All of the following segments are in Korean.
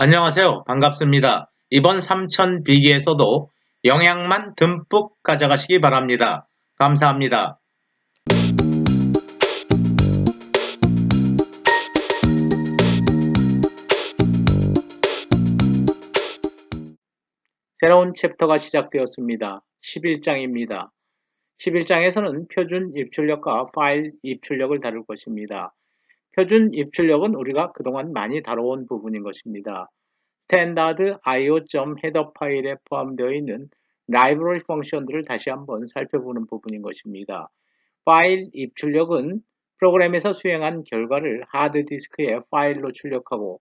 안녕하세요. 반갑습니다. 이번 삼천 비기에서도 영양만 듬뿍 가져가시기 바랍니다. 감사합니다. 새로운 챕터가 시작되었습니다. 11장입니다. 11장에서는 표준 입출력과 파일 입출력을 다룰 것입니다. 표준 입출력은 우리가 그동안 많이 다뤄온 부분인 것입니다. 스탠다드 io.헤더 파일에 포함되어 있는 라이브러리 펑션들을 다시 한번 살펴보는 부분인 것입니다. 파일 입출력은 프로그램에서 수행한 결과를 하드디스크에 파일로 출력하고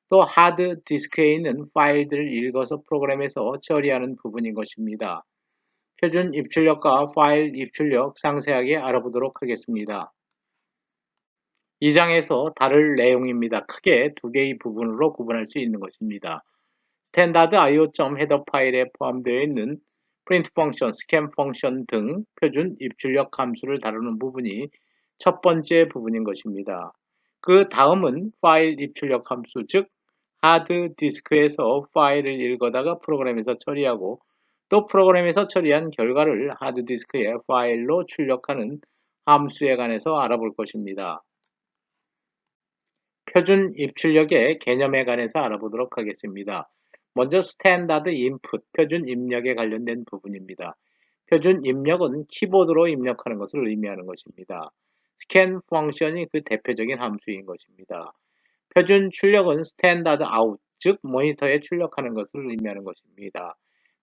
또 하드디스크에 있는 파일들을 읽어서 프로그램에서 처리하는 부분인 것입니다. 표준 입출력과 파일 입출력 상세하게 알아보도록 하겠습니다. 이 장에서 다룰 내용입니다. 크게 두 개의 부분으로 구분할 수 있는 것입니다. 스탠다드 io.헤더 파일에 포함되어 있는 프린트 펑션, 스캔 펑션 등 표준 입출력 함수를 다루는 부분이 첫 번째 부분인 것입니다. 그 다음은 파일 입출력 함수, 즉 하드 디스크에서 파일을 읽어다가 프로그램에서 처리하고 또 프로그램에서 처리한 결과를 하드 디스크에 파일로 출력하는 함수에 관해서 알아볼 것입니다. 표준 입출력의 개념에 관해서 알아보도록 하겠습니다. 먼저 스탠다드 인풋, 표준 입력에 관련된 부분입니다. 표준 입력은 키보드로 입력하는 것을 의미하는 것입니다. 스캔 펑션이 그 대표적인 함수인 것입니다. 표준 출력은 스탠다드 아웃, 즉 모니터에 출력하는 것을 의미하는 것입니다.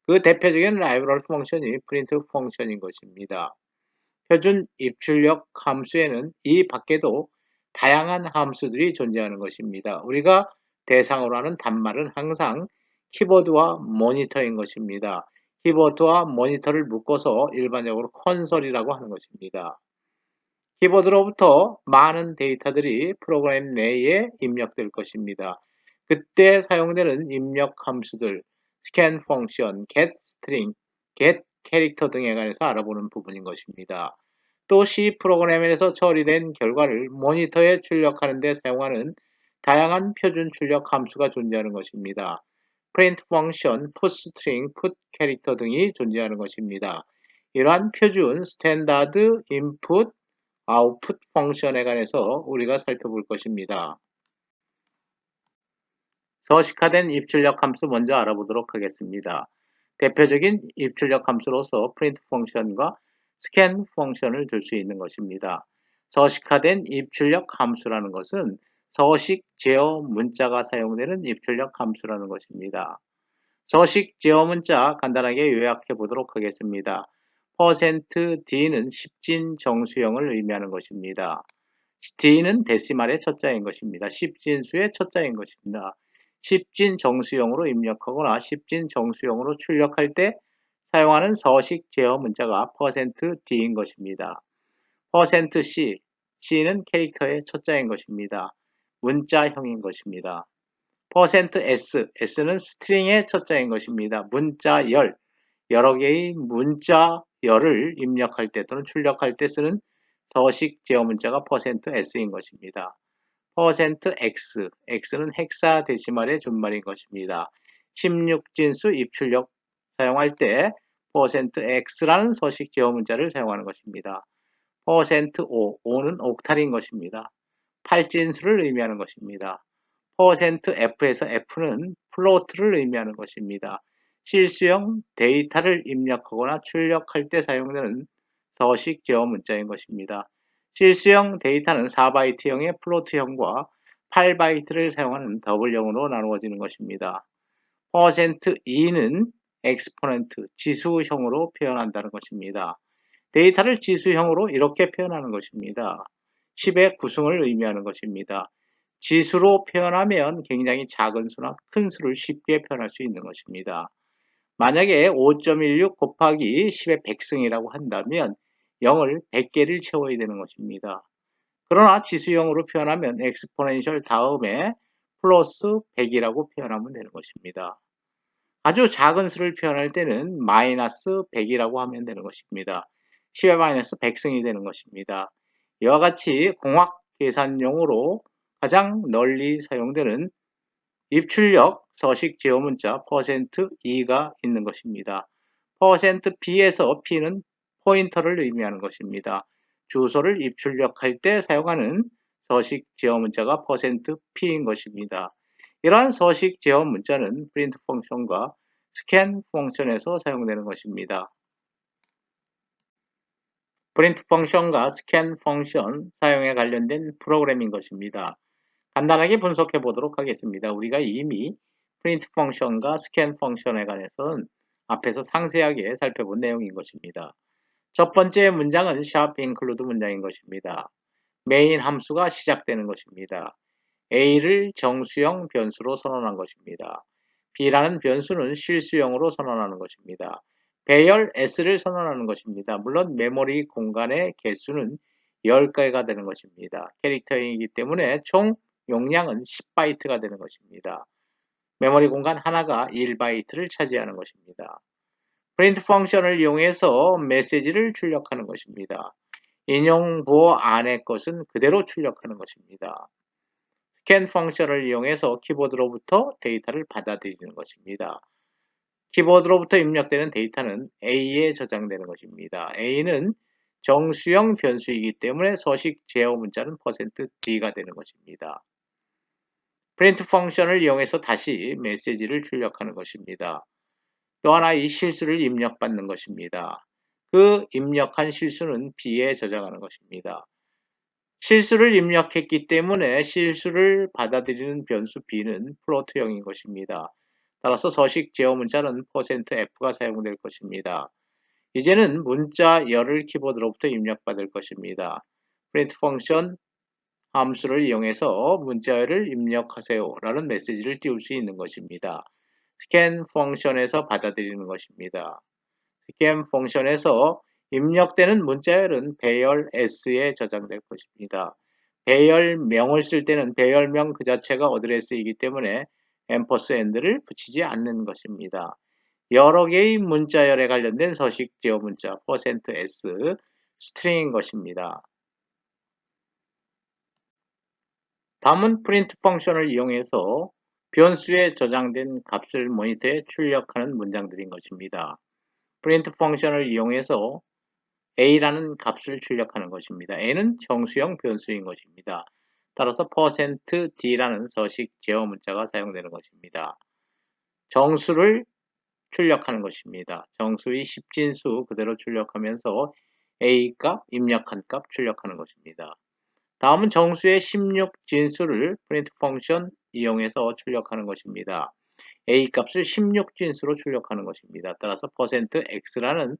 그 대표적인 라이브러리 펑션이 프린트 펑션인 것입니다. 표준 입출력 함수에는 이 밖에도 다양한 함수들이 존재하는 것입니다. 우리가 대상으로 하는 단말은 항상 키보드와 모니터인 것입니다. 키보드와 모니터를 묶어서 일반적으로 콘솔이라고 하는 것입니다. 키보드로부터 많은 데이터들이 프로그램 내에 입력될 것입니다. 그때 사용되는 입력 함수들, scan 펑션, get string, get 캐릭터 등에 관해서 알아보는 부분인 것입니다. 또 C 프로그램에서 처리된 결과를 모니터에 출력하는 데 사용하는 다양한 표준 출력 함수가 존재하는 것입니다. print 펑션, put string, put 캐릭터 등이 존재하는 것입니다. 이러한 표준 스탠다드 인풋, 아웃풋 펑션에 관해서 우리가 살펴볼 것입니다. 서식화된 입출력 함수 먼저 알아보도록 하겠습니다. 대표적인 입출력 함수로서 print 펑션과 scan 펑션을 들 수 있는 것입니다. 서식화된 입출력 함수라는 것은 서식 제어 문자가 사용되는 입출력 함수라는 것입니다. 서식 제어 문자 간단하게 요약해 보도록 하겠습니다. %d는 십진 정수형을 의미하는 것입니다. d는 데시말의 첫 자인 것입니다. 십진수의 첫 자인 것입니다. 십진 정수형으로 입력하거나 십진 정수형으로 출력할 때 사용하는 서식 제어 문자가 %d인 것입니다. %c, c는 캐릭터의 첫 자인 것입니다. 문자형인 것입니다. %s, s는 스트링의 첫 자인 것입니다. 문자열, 여러 개의 문자열을 입력할 때 또는 출력할 때 쓰는 서식 제어 문자가 %s인 것입니다. %x, x는 헥사데시말의 준말인 것입니다. 16진수 입출력 사용할 때 %x라는 서식 제어 문자를 사용하는 것입니다. %o, o는 옥탈인 것입니다. 8진수를 의미하는 것입니다. %f에서 f는 플로트를 의미하는 것입니다. 실수형 데이터를 입력하거나 출력할 때 사용되는 서식 제어 문자인 것입니다. 실수형 데이터는 4바이트형의 플로트형과 8바이트를 사용하는 더블형으로 나누어지는 것입니다. %e는 엑스포넨트, 지수형으로 표현한다는 것입니다. 데이터를 지수형으로 이렇게 표현하는 것입니다. 10의 구승을 의미하는 것입니다. 지수로 표현하면 굉장히 작은 수나 큰 수를 쉽게 표현할 수 있는 것입니다. 만약에 5.16 곱하기 10의 100승이라고 한다면 0을 100개를 채워야 되는 것입니다. 그러나 지수형으로 표현하면 엑스포넨셜 다음에 플러스 100이라고 표현하면 되는 것입니다. 아주 작은 수를 표현할 때는 마이너스 100이라고 하면 되는 것입니다. 10의 마이너스 100승이 되는 것입니다. 이와 같이 공학 계산용으로 가장 널리 사용되는 입출력 서식 제어 문자 %2가 있는 것입니다. %b에서 b는 포인터를 의미하는 것입니다. 주소를 입출력할 때 사용하는 서식 제어 문자가 %p인 것입니다. 이러한 서식 제어 문자는 print 펑션과 scan 펑션에서 사용되는 것입니다. print 펑션과 scan 펑션 사용에 관련된 프로그램인 것입니다. 간단하게 분석해 보도록 하겠습니다. 우리가 이미 print 펑션과 scan 펑션에 관해서는 앞에서 상세하게 살펴본 내용인 것입니다. 첫 번째 문장은 include 문장인 것입니다. 메인 함수가 시작되는 것입니다. A를 정수형 변수로 선언한 것입니다. B라는 변수는 실수형으로 선언하는 것입니다. 배열 S를 선언하는 것입니다. 물론 메모리 공간의 개수는 10개가 되는 것입니다. 캐릭터이기 때문에 총 용량은 10바이트가 되는 것입니다. 메모리 공간 하나가 1바이트를 차지하는 것입니다. print 펑션을 이용해서 메시지를 출력하는 것입니다. 인용 부호 안의 것은 그대로 출력하는 것입니다. scan 펑션을 이용해서 키보드로부터 데이터를 받아들이는 것입니다. 키보드로부터 입력되는 데이터는 A에 저장되는 것입니다. A는 정수형 변수이기 때문에 서식 제어 문자는 %d가 되는 것입니다. print 펑션을 이용해서 다시 메시지를 출력하는 것입니다. 또 하나 이 실수를 입력받는 것입니다. 그 입력한 실수는 B에 저장하는 것입니다. 실수를 입력했기 때문에 실수를 받아들이는 변수 B는 플로트형인 것입니다. 따라서 서식 제어 문자는 %f가 사용될 것입니다. 이제는 문자 열을 키보드로부터 입력받을 것입니다. print 펑션 함수를 이용해서 문자열을 입력하세요 라는 메시지를 띄울 수 있는 것입니다. scan 펑션에서 받아들이는 것입니다. scan 펑션에서 입력되는 문자열은 배열 S에 저장될 것입니다. 배열명을 쓸 때는 배열명 그 자체가 어드레스이기 때문에 앰퍼스앤드를 붙이지 않는 것입니다. 여러 개의 문자열에 관련된 서식 제어 문자 %s 스트링인 것입니다. 다음은 print 펑션을 이용해서 변수에 저장된 값을 모니터에 출력하는 문장들인 것입니다. print 펑션을 이용해서 a라는 값을 출력하는 것입니다. a는 정수형 변수인 것입니다. 따라서 %d라는 서식 제어 문자가 사용되는 것입니다. 정수를 출력하는 것입니다. 정수의 10진수 그대로 출력하면서 a 값, 입력한 값 출력하는 것입니다. 다음은 정수의 16진수를 print 펑션 이용해서 출력하는 것입니다. a 값을 16진수로 출력하는 것입니다. 따라서 %x라는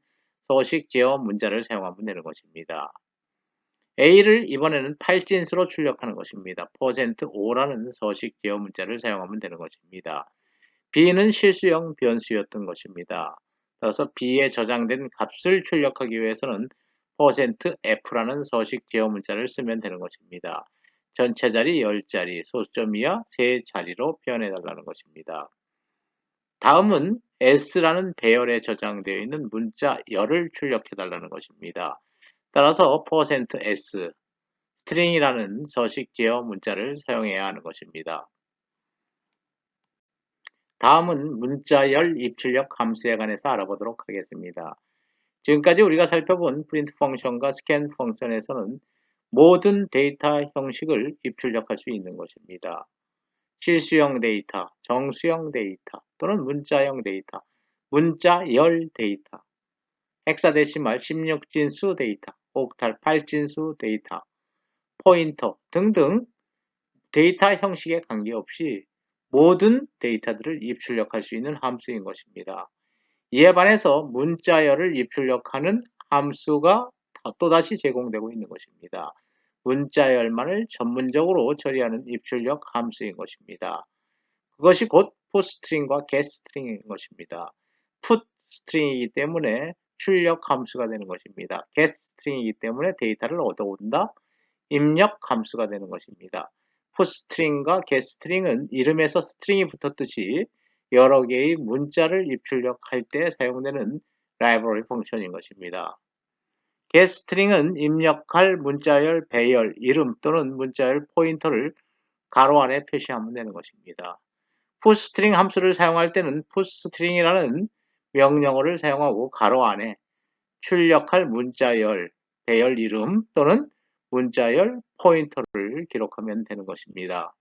서식 제어 문자를 사용하면 되는 것입니다. a를 이번에는 8진수로 출력하는 것입니다. %5라는 서식 제어 문자를 사용하면 되는 것입니다. b는 실수형 변수였던 것입니다. 따라서 b에 저장된 값을 출력하기 위해서는 %f라는 서식 제어 문자를 쓰면 되는 것입니다. 전체 자리 10자리, 소수점 이하 3자리로 표현해 달라는 것입니다. 다음은 s라는 배열에 저장되어 있는 문자 열을 출력해 달라는 것입니다. 따라서 %s 스트링이라는 서식 제어 문자를 사용해야 하는 것입니다. 다음은 문자열 입출력 함수에 관해서 알아보도록 하겠습니다. 지금까지 우리가 살펴본 print 펑션과 scan 펑션에서는 모든 데이터 형식을 입출력할 수 있는 것입니다. 실수형 데이터, 정수형 데이터 또는 문자형 데이터, 문자열 데이터, 헥사데시말 16진수 데이터, 옥탈 8진수 데이터, 포인터 등등 데이터 형식에 관계없이 모든 데이터들을 입출력할 수 있는 함수인 것입니다. 이에 반해서 문자열을 입출력하는 함수가 또다시 제공되고 있는 것입니다. 문자열만을 전문적으로 처리하는 입출력 함수인 것입니다. 그것이 곧 putString과 getString인 것입니다. putString이기 때문에 출력 함수가 되는 것입니다. getString이기 때문에 데이터를 얻어온다. 입력 함수가 되는 것입니다. putString과 getString은 이름에서 스트링이 붙었듯이 여러 개의 문자를 입출력할 때 사용되는 라이브러리 펑션인 것입니다. getString은 입력할 문자열, 배열, 이름 또는 문자열 포인터를 가로 안에 표시하면 되는 것입니다. pushString 함수를 사용할 때는 pushString이라는 명령어를 사용하고 가로 안에 출력할 문자열, 배열 이름 또는 문자열 포인터를 기록하면 되는 것입니다.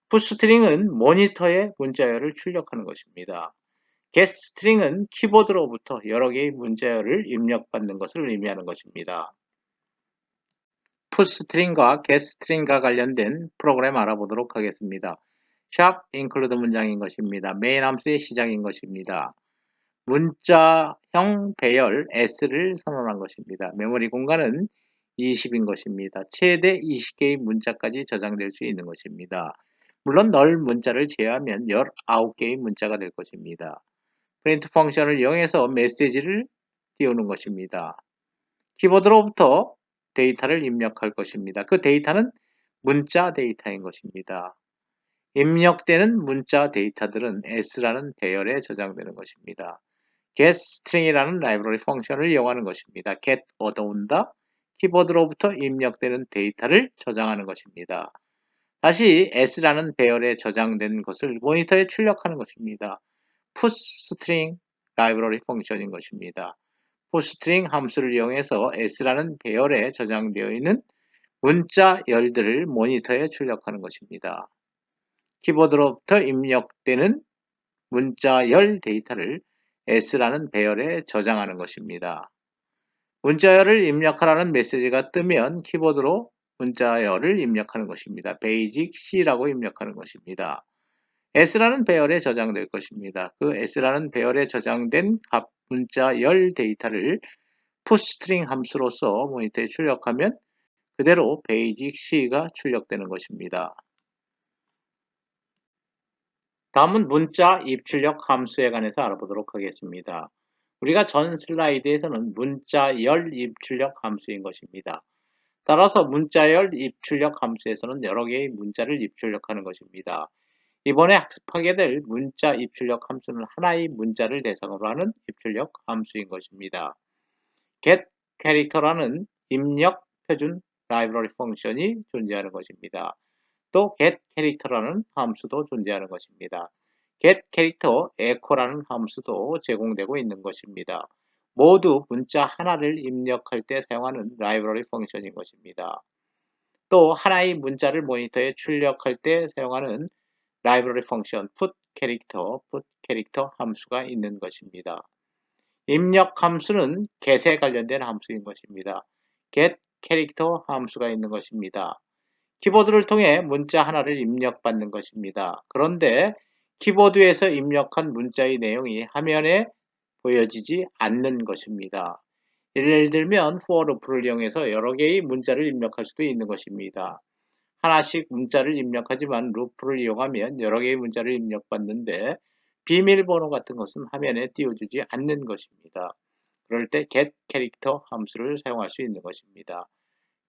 pushString은 모니터에 문자열을 출력하는 것입니다. getString은 키보드로부터 여러 개의 문자열을 입력받는 것을 의미하는 것입니다. pushString과 getString과 관련된 프로그램 알아보도록 하겠습니다. sharp include 문장인 것입니다. main 함수의 시작인 것입니다. 문자형 배열 s를 선언한 것입니다. 메모리 공간은 20인 것입니다. 최대 20개의 문자까지 저장될 수 있는 것입니다. 물론 널 문자를 제외하면 19개의 문자가 될 것입니다. 프린트 펑션을 이용해서 메시지를 띄우는 것입니다. 키보드로부터 데이터를 입력할 것입니다. 그 데이터는 문자 데이터인 것입니다. 입력되는 문자 데이터들은 s라는 배열에 저장되는 것입니다. getString이라는 라이브러리 펑션을 이용하는 것입니다. get 얻어온다, 키보드로부터 입력되는 데이터를 저장하는 것입니다. 다시 s라는 배열에 저장된 것을 모니터에 출력하는 것입니다. pushString 라이브러리 펑션인 것입니다. pushString 함수를 이용해서 s라는 배열에 저장되어 있는 문자 열들을 모니터에 출력하는 것입니다. 키보드로부터 입력되는 문자열 데이터를 s라는 배열에 저장하는 것입니다. 문자열을 입력하라는 메시지가 뜨면 키보드로 문자열을 입력하는 것입니다. basic C라고 입력하는 것입니다. s라는 배열에 저장될 것입니다. 그 s라는 배열에 저장된 값 문자열 데이터를 pushString 함수로서 모니터에 출력하면 그대로 basic C가 출력되는 것입니다. 다음은 문자 입출력 함수에 관해서 알아보도록 하겠습니다. 우리가 전 슬라이드에서는 문자열 입출력 함수인 것입니다. 따라서 문자열 입출력 함수에서는 여러 개의 문자를 입출력하는 것입니다. 이번에 학습하게 될 문자 입출력 함수는 하나의 문자를 대상으로 하는 입출력 함수인 것입니다. getCharacter라는 입력 표준 라이브러리 펑션이 존재하는 것입니다. 또 getCharacter라는 함수도 존재하는 것입니다. getCharacter echo라는 함수도 제공되고 있는 것입니다. 모두 문자 하나를 입력할 때 사용하는 라이브러리 펑션인 것입니다. 또 하나의 문자를 모니터에 출력할 때 사용하는 라이브러리 펑션 putCharacter 함수가 있는 것입니다. 입력 함수는 get에 관련된 함수인 것입니다. getCharacter 함수가 있는 것입니다. 키보드를 통해 문자 하나를 입력받는 것입니다. 그런데 키보드에서 입력한 문자의 내용이 화면에 보여지지 않는 것입니다. 예를 들면 for loop를 이용해서 여러 개의 문자를 입력할 수도 있는 것입니다. 하나씩 문자를 입력하지만 루프를 이용하면 여러 개의 문자를 입력받는데 비밀번호 같은 것은 화면에 띄워주지 않는 것입니다. 그럴 때 getCharacter 함수를 사용할 수 있는 것입니다.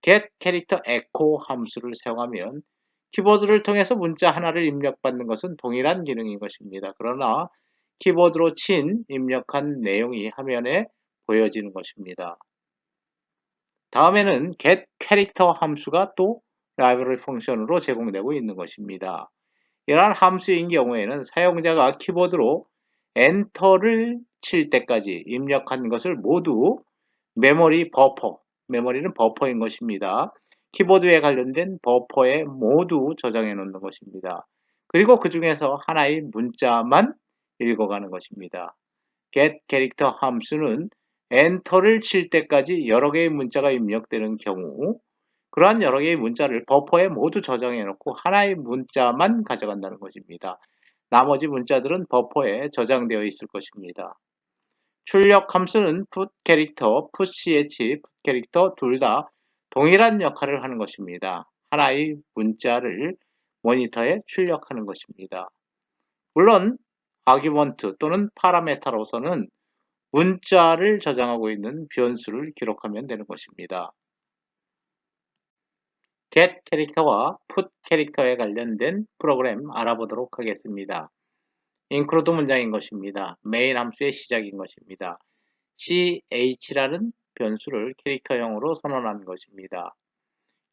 getCharacter echo 함수를 사용하면 키보드를 통해서 문자 하나를 입력받는 것은 동일한 기능인 것입니다. 그러나 키보드로 친 입력한 내용이 화면에 보여지는 것입니다. 다음에는 getCharacter 함수가 또 라이브러리 펑션으로 제공되고 있는 것입니다. 이러한 함수인 경우에는 사용자가 키보드로 엔터를 칠 때까지 입력한 것을 모두 메모리 버퍼, 메모리는 버퍼인 것입니다. 키보드에 관련된 버퍼에 모두 저장해 놓는 것입니다. 그리고 그 중에서 하나의 문자만 읽어가는 것입니다. getCharacter 함수는 엔터를 칠 때까지 여러 개의 문자가 입력되는 경우 그러한 여러 개의 문자를 버퍼에 모두 저장해 놓고 하나의 문자만 가져간다는 것입니다. 나머지 문자들은 버퍼에 저장되어 있을 것입니다. 출력 함수는 putCharacter, pushch, putCharacter 둘 다 동일한 역할을 하는 것입니다. 하나의 문자를 모니터에 출력하는 것입니다. 물론 아규먼트 또는 파라메타로서는 문자를 저장하고 있는 변수를 기록하면 되는 것입니다. getCharacter와 putCharacter에 관련된 프로그램 알아보도록 하겠습니다. include 문장인 것입니다. main 함수의 시작인 것입니다. ch라는 변수를 캐릭터형으로 선언한 것입니다.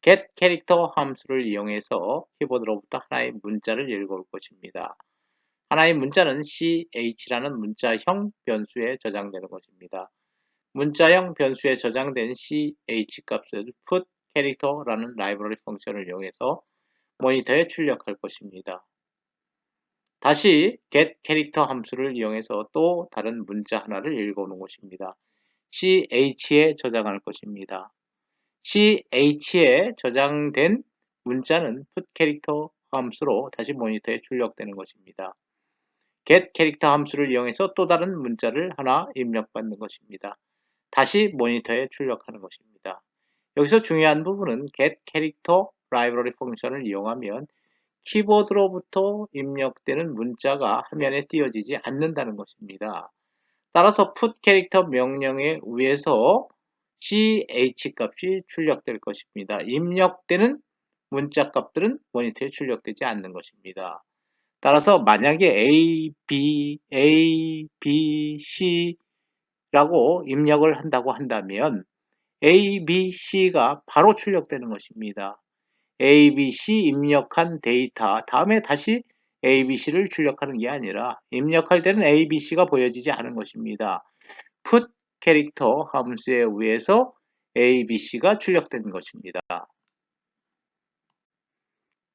getCharacter 함수를 이용해서 키보드로부터 하나의 문자를 읽어올 것입니다. 하나의 문자는 ch라는 문자형 변수에 저장되는 것입니다. 문자형 변수에 저장된 ch 값을 put 캐릭터라는 라이브러리 펑션을 이용해서 모니터에 출력할 것입니다. 다시 get 캐릭터 함수를 이용해서 또 다른 문자 하나를 읽어오는 것입니다. ch에 저장할 것입니다. ch에 저장된 문자는 put 캐릭터 함수로 다시 모니터에 출력되는 것입니다. get 캐릭터 함수를 이용해서 또 다른 문자를 하나 입력받는 것입니다. 다시 모니터에 출력하는 것입니다. 여기서 중요한 부분은 get 캐릭터 라이브러리 펑션을 이용하면 키보드로부터 입력되는 문자가 화면에 띄어지지 않는다는 것입니다. 따라서 put 캐릭터 명령에 의해서 ch 값이 출력될 것입니다. 입력되는 문자 값들은 모니터에 출력되지 않는 것입니다. 따라서 만약에 A, B, C 라고 입력을 한다고 한다면 A, B, C가 바로 출력되는 것입니다. A, B, C 입력한 데이터 다음에 다시 A, B, C를 출력하는 게 아니라 입력할 때는 A, B, C가 보여지지 않은 것입니다. put 캐릭터 함수에 의해서 A, B, C가 출력된 것입니다.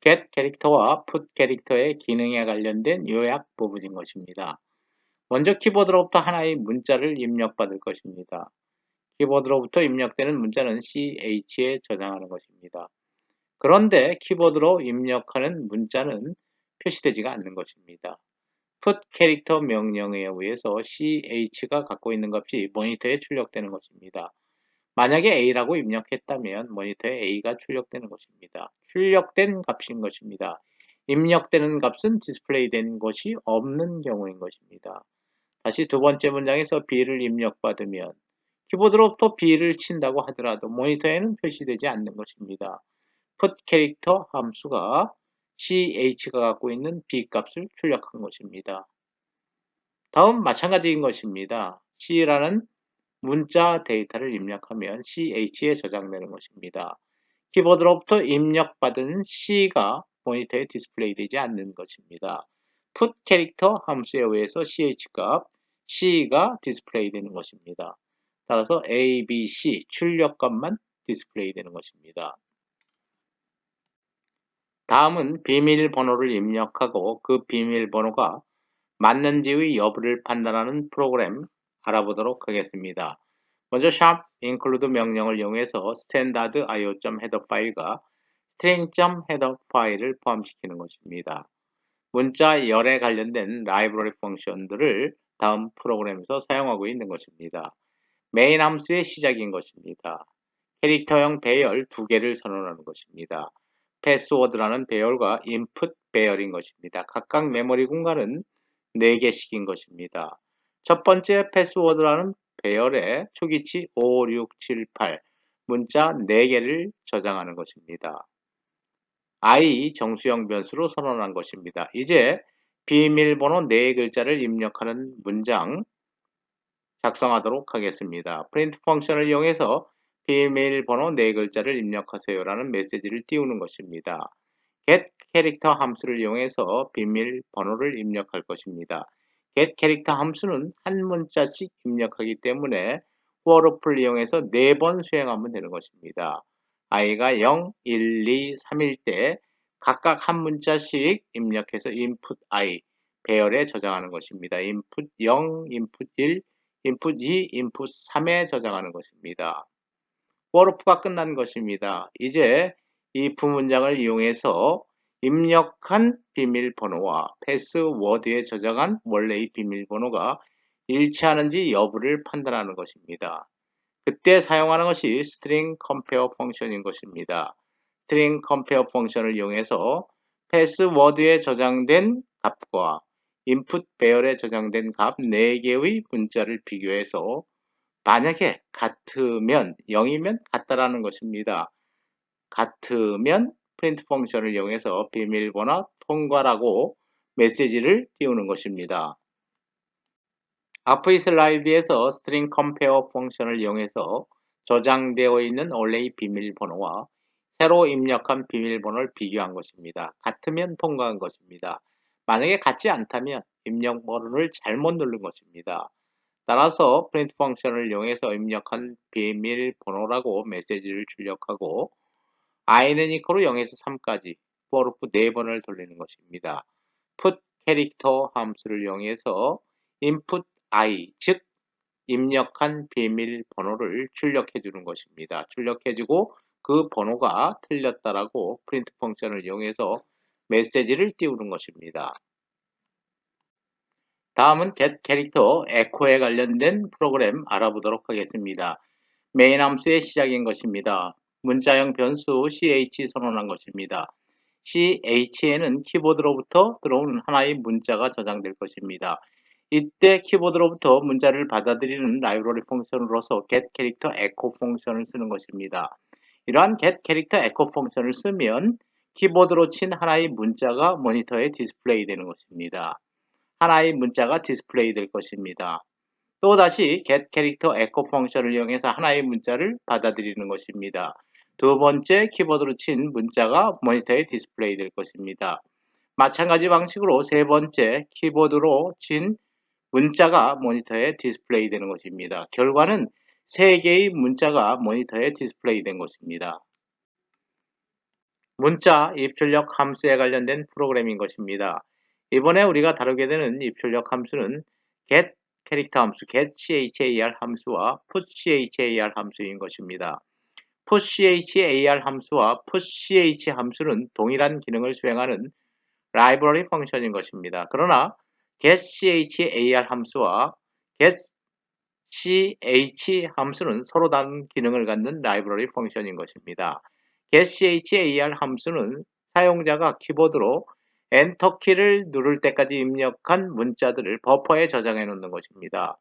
get 캐릭터와 put 캐릭터의 기능에 관련된 요약 부분인 것입니다. 먼저 키보드로부터 하나의 문자를 입력받을 것입니다. 키보드로부터 입력되는 문자는 ch에 저장하는 것입니다. 그런데 키보드로 입력하는 문자는 표시되지가 않는 것입니다. put 캐릭터 명령에 의해서 ch가 갖고 있는 값이 모니터에 출력되는 것입니다. 만약에 A라고 입력했다면 모니터에 A가 출력되는 것입니다. 출력된 값인 것입니다. 입력되는 값은 디스플레이된 것이 없는 경우인 것입니다. 다시 두 번째 문장에서 B를 입력받으면 키보드로부터 B를 친다고 하더라도 모니터에는 표시되지 않는 것입니다. put 캐릭터 함수가 ch가 갖고 있는 B 값을 출력한 것입니다. 다음 마찬가지인 것입니다. C라는 문자 데이터를 입력하면 ch에 저장되는 것입니다. 키보드로부터 입력받은 C가 모니터에 디스플레이 되지 않는 것입니다. put 캐릭터 함수에 의해서 ch 값 C가 디스플레이 되는 것입니다. 따라서 A, B, C 출력값만 디스플레이 되는 것입니다. 다음은 비밀번호를 입력하고 그 비밀번호가 맞는지의 여부를 판단하는 프로그램 알아보도록 하겠습니다. 먼저 include 명령을 이용해서 standard.io.header 파일과 string.header 파일을 포함시키는 것입니다. 문자 열에 관련된 라이브러리 펑션들을 다음 프로그램에서 사용하고 있는 것입니다. 메인 함수의 시작인 것입니다. 캐릭터형 배열 2개를 선언하는 것입니다. 패스워드라는 배열과 input 배열인 것입니다. 각각 메모리 공간은 4개씩인 것입니다. 첫 번째 패스워드라는 배열에 초기치 5, 6, 7, 8 문자 4개를 저장하는 것입니다. I 정수형 변수로 선언한 것입니다. 이제 비밀번호 4글자를 입력하는 문장 작성하도록 하겠습니다. print 펑션을 이용해서 비밀번호 4글자를 입력하세요라는 메시지를 띄우는 것입니다. get 캐릭터 함수를 이용해서 비밀번호를 입력할 것입니다. get 캐릭터 함수는 한 문자씩 입력하기 때문에 for를 이용해서 4번 수행하면 되는 것입니다. i가 0, 1, 2, 3일 때 각각 한 문자씩 입력해서 input i 배열에 저장하는 것입니다. input 0, input 1, input 2, input 3에 저장하는 것입니다. for가 끝난 것입니다. 이제 if 문장을 이용해서 입력한 비밀번호와 패스워드에 저장한 원래의 비밀번호가 일치하는지 여부를 판단하는 것입니다. 그때 사용하는 것이 string compare 펑션인 것입니다. string compare 펑션을 이용해서 패스워드에 저장된 값과 input 배열에 저장된 값 4개의 문자를 비교해서 만약에 같으면 0이면 같다라는 것입니다. 같으면 print 펑션을 이용해서 비밀번호 통과라고 메시지를 띄우는 것입니다. 앞의 슬라이드에서 string compare 펑션을 이용해서 저장되어 있는 원래의 비밀번호와 새로 입력한 비밀번호를 비교한 것입니다. 같으면 통과한 것입니다. 만약에 같지 않다면 입력 번호를 잘못 누른 것입니다. 따라서 프린트 펑션을 이용해서 입력한 비밀번호라고 메시지를 출력하고 i는 equal 0에서 3까지 for loop 4번을 돌리는 것입니다. put 캐릭터 함수를 이용해서 input i, 즉 입력한 비밀번호를 출력해 주는 것입니다. 출력해주고 그 번호가 틀렸다라고 프린트 펑션을 이용해서 메시지를 띄우는 것입니다. 다음은 get 캐릭터 echo에 관련된 프로그램 알아보도록 하겠습니다. 메인 함수의 시작인 것입니다. 문자형 변수 ch 선언한 것입니다. ch에는 키보드로부터 들어오는 하나의 문자가 저장될 것입니다. 이때 키보드로부터 문자를 받아들이는 라이브러리 펑션으로서 getCharacterEcho 펑션을 쓰는 것입니다. 이러한 getCharacterEcho 펑션을 쓰면 키보드로 친 하나의 문자가 모니터에 디스플레이 되는 것입니다. 하나의 문자가 디스플레이 될 것입니다. 또다시 getCharacterEcho 펑션을 이용해서 하나의 문자를 받아들이는 것입니다. 두 번째 키보드로 친 문자가 모니터에 디스플레이 될 것입니다. 마찬가지 방식으로 세 번째 키보드로 친 문자가 모니터에 디스플레이 되는 것입니다. 결과는 3개의 문자가 모니터에 디스플레이 된 것입니다. 문자 입출력 함수에 관련된 프로그램인 것입니다. 이번에 우리가 다루게 되는 입출력 함수는 get 캐릭터 함수 getChar 함수와 putChar 함수인 것입니다. putChar 함수와 putch 함수는 동일한 기능을 수행하는 라이브러리 펑션인 것입니다. 그러나 getChar 함수와 getch 함수는 서로 다른 기능을 갖는 라이브러리 펑션인 것입니다. getChar 함수는 사용자가 키보드로 엔터키를 누를 때까지 입력한 문자들을 버퍼에 저장해 놓는 것입니다.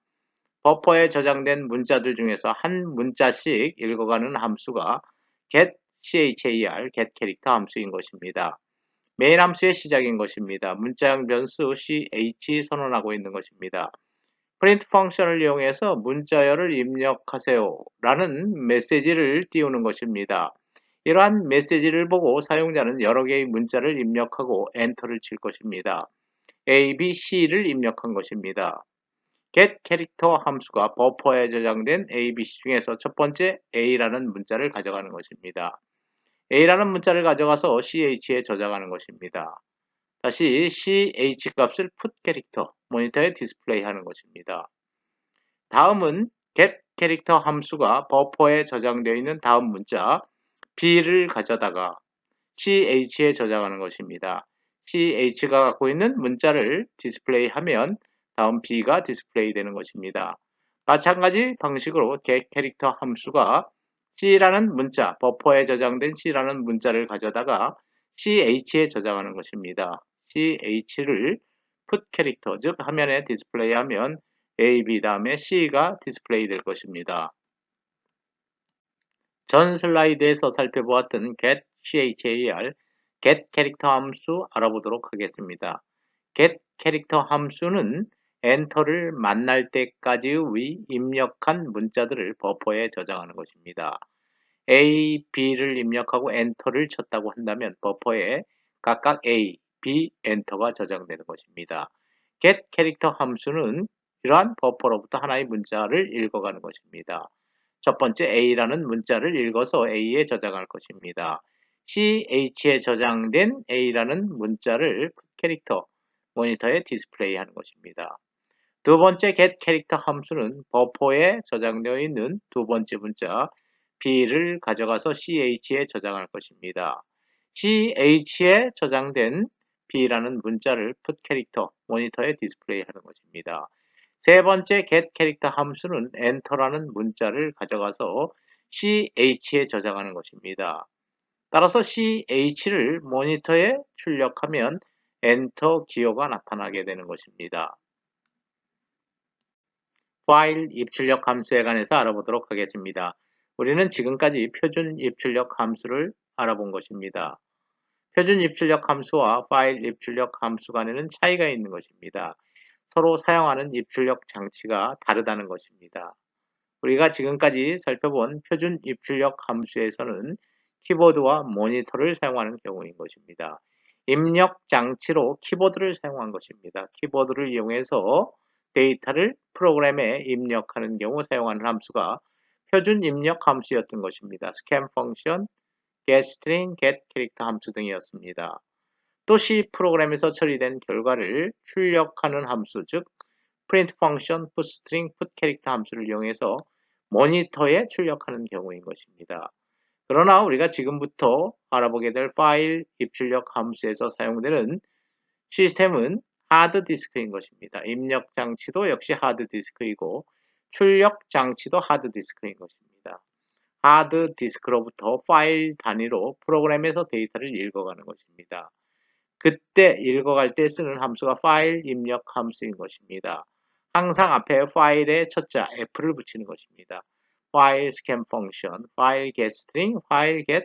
버퍼에 저장된 문자들 중에서 한 문자씩 읽어가는 함수가 getChar, getCharacter 함수인 것입니다. 메인 함수의 시작인 것입니다. 문자형 변수 ch 선언하고 있는 것입니다. 프린트 펑션을 이용해서 문자열을 입력하세요 라는 메시지를 띄우는 것입니다. 이러한 메시지를 보고 사용자는 여러 개의 문자를 입력하고 엔터를 칠 것입니다. A, B, C를 입력한 것입니다. getCharacter 함수가 버퍼에 저장된 A, B, C 중에서 첫 번째 A라는 문자를 가져가는 것입니다. A라는 문자를 가져가서 CH에 저장하는 것입니다. 다시 ch 값을 put 캐릭터, 모니터에 디스플레이 하는 것입니다. 다음은 get 캐릭터 함수가 버퍼에 저장되어 있는 다음 문자 b를 가져다가 ch에 저장하는 것입니다. ch가 갖고 있는 문자를 디스플레이 하면 다음 b가 디스플레이 되는 것입니다. 마찬가지 방식으로 get 캐릭터 함수가 c라는 문자, 버퍼에 저장된 c라는 문자를 가져다가 ch에 저장하는 것입니다. ch를 put 캐릭터, 즉 화면에 디스플레이 하면 A, B 다음에 C가 디스플레이 될 것입니다. 전 슬라이드에서 살펴보았던 getChar, getCharacter 함수 알아보도록 하겠습니다. getCharacter 함수는 엔터를 만날 때까지의 입력한 문자들을 버퍼에 저장하는 것입니다. A, B를 입력하고 엔터를 쳤다고 한다면 버퍼에 각각 A, B, 엔터가 저장되는 것입니다. getCharacter 함수는 이러한 버퍼로부터 하나의 문자를 읽어가는 것입니다. 첫 번째 A라는 문자를 읽어서 A에 저장할 것입니다. CH에 저장된 A라는 문자를 캐릭터 모니터에 디스플레이 하는 것입니다. 두 번째 getCharacter 함수는 버퍼에 저장되어 있는 두 번째 문자 B를 가져가서 CH에 저장할 것입니다. CH에 저장된 B라는 문자를 put 캐릭터 모니터에 디스플레이 하는 것입니다. 세 번째 getCharacter 함수는 enter라는 문자를 가져가서 ch에 저장하는 것입니다. 따라서 ch를 모니터에 출력하면 enter 기호가 나타나게 되는 것입니다. 파일 입출력 함수에 관해서 알아보도록 하겠습니다. 우리는 지금까지 표준 입출력 함수를 알아본 것입니다. 표준 입출력 함수와 파일 입출력 함수 간에는 차이가 있는 것입니다. 서로 사용하는 입출력 장치가 다르다는 것입니다. 우리가 지금까지 살펴본 표준 입출력 함수에서는 키보드와 모니터를 사용하는 경우인 것입니다. 입력 장치로 키보드를 사용한 것입니다. 키보드를 이용해서 데이터를 프로그램에 입력하는 경우 사용하는 함수가 표준 입력 함수였던 것입니다. scan 펑션, getString, getCharacter 함수 등이었습니다. 또 C 프로그램에서 처리된 결과를 출력하는 함수, 즉 print 펑션, putString, putCharacter 함수를 이용해서 모니터에 출력하는 경우인 것입니다. 그러나 우리가 지금부터 알아보게 될 파일 입출력 함수에서 사용되는 시스템은 하드디스크인 것입니다. 입력 장치도 역시 하드디스크이고 출력 장치도 하드디스크인 것입니다. 하드디스크로부터 파일 단위로 프로그램에서 데이터를 읽어가는 것입니다. 그때 읽어갈 때 쓰는 함수가 파일 입력 함수인 것입니다. 항상 앞에 파일의 첫자 F를 붙이는 것입니다. 파일 스캔 펑션, 파일 get string, 파일 get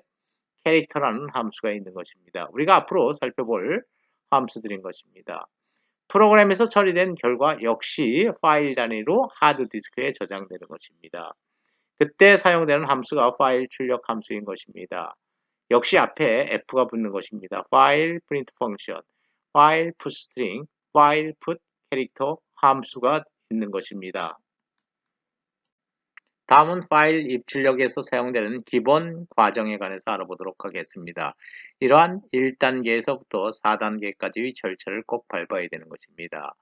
character라는 함수가 있는 것입니다. 우리가 앞으로 살펴볼 함수들인 것입니다. 프로그램에서 처리된 결과 역시 파일 단위로 하드디스크에 저장되는 것입니다. 그때 사용되는 함수가 파일 출력 함수인 것입니다. 역시 앞에 F가 붙는 것입니다. 파일 print 펑션, 파일 putString, 파일 putCharacter 함수가 있는 것입니다. 다음은 파일 입출력에서 사용되는 기본 과정에 관해서 알아보도록 하겠습니다. 이러한 1단계에서부터 4단계까지의 절차를 꼭 밟아야 되는 것입니다.